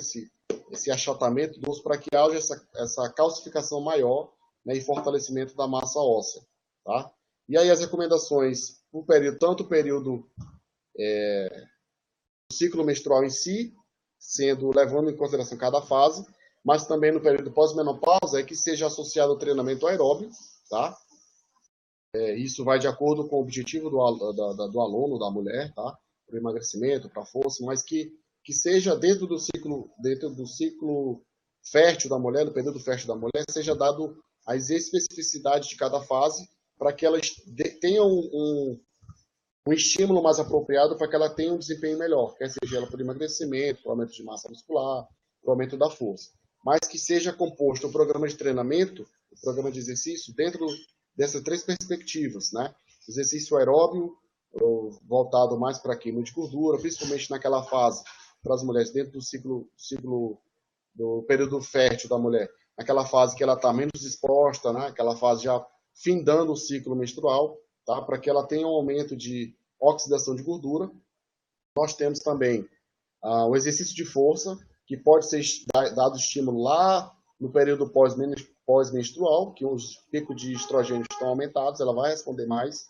Esse achatamento do osso, para que haja essa calcificação maior, né? E fortalecimento da massa óssea, tá? E aí as recomendações, tanto o período do ciclo menstrual em si, levando em consideração cada fase, mas também no período pós-menopausa, é que seja associado ao treinamento aeróbio, tá? Isso vai de acordo com o objetivo do aluno, da mulher, tá? Para o emagrecimento, para a força, mas que seja dentro do ciclo fértil da mulher, no período fértil da mulher, seja dado as especificidades de cada fase para que elas tenham um estímulo mais apropriado para que ela tenha um desempenho melhor, quer seja ela por emagrecimento, por aumento de massa muscular, por aumento da força. Mas que seja composto o programa de treinamento, o programa de exercício, dentro dessas três perspectivas, né? Exercício aeróbio, voltado mais para queima de gordura, principalmente naquela fase, para as mulheres, dentro do ciclo do período fértil da mulher, naquela fase que ela está menos exposta, né? Aquela fase já findando o ciclo menstrual, tá? Para que ela tenha um aumento de oxidação de gordura. Nós temos também O exercício de força, que pode ser dado estímulo lá no período pós-menstrual, que os picos de estrogênio estão aumentados, ela vai responder mais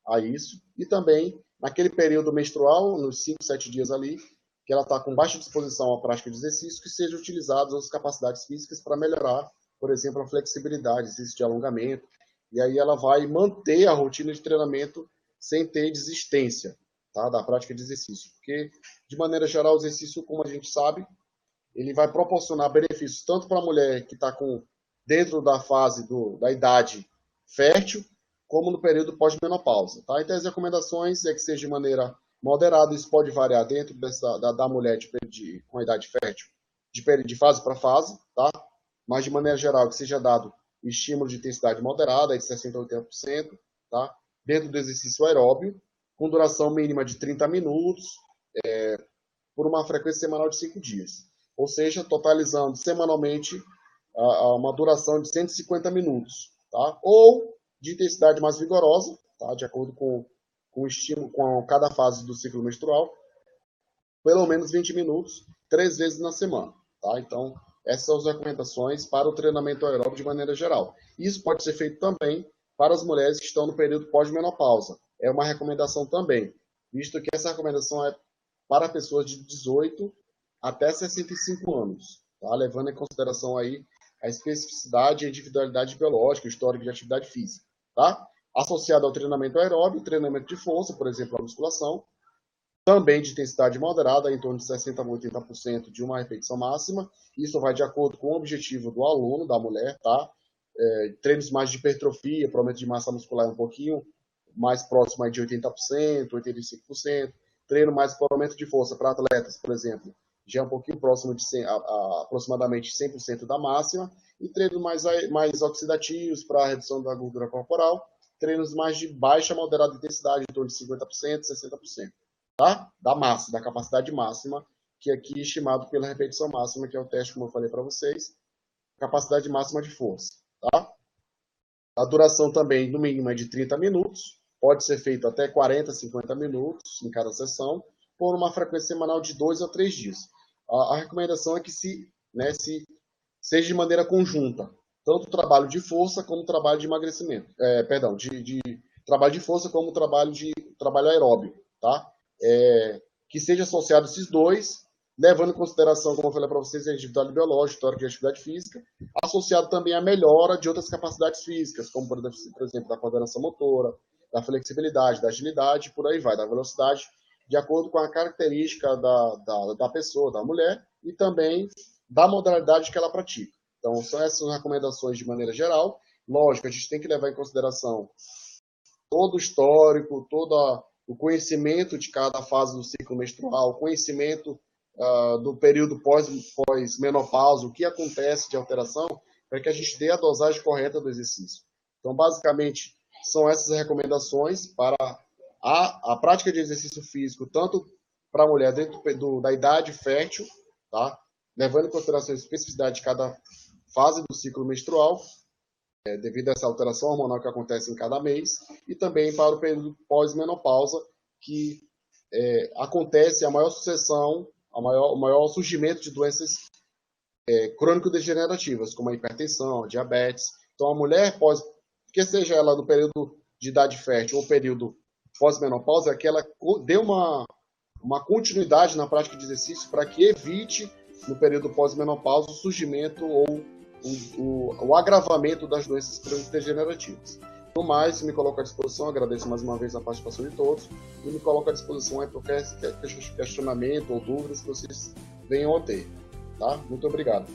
a isso. E também, naquele período menstrual, nos 5, 7 dias ali, que ela está com baixa disposição à prática de exercício, que sejam utilizadas as capacidades físicas para melhorar, por exemplo, a flexibilidade, exercício de alongamento. E aí ela vai manter a rotina de treinamento sem ter desistência, tá, da prática de exercício. Porque, de maneira geral, o exercício, como a gente sabe, ele vai proporcionar benefícios tanto para a mulher que está dentro da fase da idade fértil, como no período pós-menopausa. Tá? Então, as recomendações é que seja de maneira moderada, isso pode variar dentro da mulher com a idade fértil, de fase para fase, tá? Mas, de maneira geral, que seja dado estímulo de intensidade moderada, de 60% a 80%, tá? Dentro do exercício aeróbio, com duração mínima de 30 minutos, por uma frequência semanal de 5 dias. Ou seja, totalizando semanalmente uma duração de 150 minutos. Tá? Ou de intensidade mais vigorosa, tá? De acordo com o estímulo, com cada fase do ciclo menstrual, pelo menos 20 minutos, 3 vezes na semana. Tá? Então, essas são as recomendações para o treinamento aeróbico de maneira geral. Isso pode ser feito também para as mulheres que estão no período pós-menopausa. É uma recomendação também, visto que essa recomendação é para pessoas de 18 até 65 anos, tá? Levando em consideração aí a especificidade e a individualidade biológica, histórico de atividade física, tá? Associado ao treinamento aeróbio, treinamento de força, por exemplo, a musculação, também de intensidade moderada, em torno de 60% a 80% de uma repetição máxima. Isso vai de acordo com o objetivo do aluno, da mulher, tá? Treinos mais de hipertrofia, para aumento de massa muscular um pouquinho mais próximo aí de 80%, 85%. Treino mais para aumento de força para atletas, por exemplo, já é um pouquinho próximo de aproximadamente 100% da máxima. E treinos mais oxidativos para a redução da gordura corporal. Treinos mais de baixa a moderada intensidade, em torno de 50%, 60%. Tá? Da massa, da capacidade máxima, que aqui é estimado pela repetição máxima, que é o teste, como eu falei para vocês, capacidade máxima de força. Tá? A duração também, no mínimo, é de 30 minutos, pode ser feito até 40, 50 minutos em cada sessão, por uma frequência semanal de 2 a 3 dias. A recomendação é que seja de maneira conjunta, tanto o trabalho de força como o trabalho de emagrecimento. Trabalho de força como trabalho aeróbio, tá? Que seja associado esses dois, levando em consideração, como eu falei para vocês, a individualidade biológica, histórico de atividade física, associado também à melhora de outras capacidades físicas, como, por exemplo, da coordenação motora, da flexibilidade, da agilidade, por aí vai, da velocidade, de acordo com a característica da pessoa, da mulher, e também da modalidade que ela pratica. Então, são essas recomendações de maneira geral. Lógico, a gente tem que levar em consideração todo o histórico, todo o conhecimento de cada fase do ciclo menstrual, o conhecimento do período pós-menopausa, o que acontece de alteração, para que a gente dê a dosagem correta do exercício. Então, basicamente, são essas recomendações para a prática de exercício físico, tanto para a mulher dentro da idade fértil, tá? Levando em consideração a especificidade de cada fase do ciclo menstrual, devido a essa alteração hormonal que acontece em cada mês, e também para o período pós-menopausa, que acontece a maior sucessão, o maior surgimento de doenças crônico-degenerativas, como a hipertensão, a diabetes. Então, a mulher, que seja ela no período de idade fértil ou período pós-menopausa, é que ela dê uma continuidade na prática de exercício para que evite, no período pós-menopausa, o surgimento ou o agravamento das doenças crônico-degenerativas. No mais, me coloco à disposição, agradeço mais uma vez a participação de todos e me coloco à disposição para qualquer questionamento ou dúvidas que vocês venham a ter. Tá? Muito obrigado.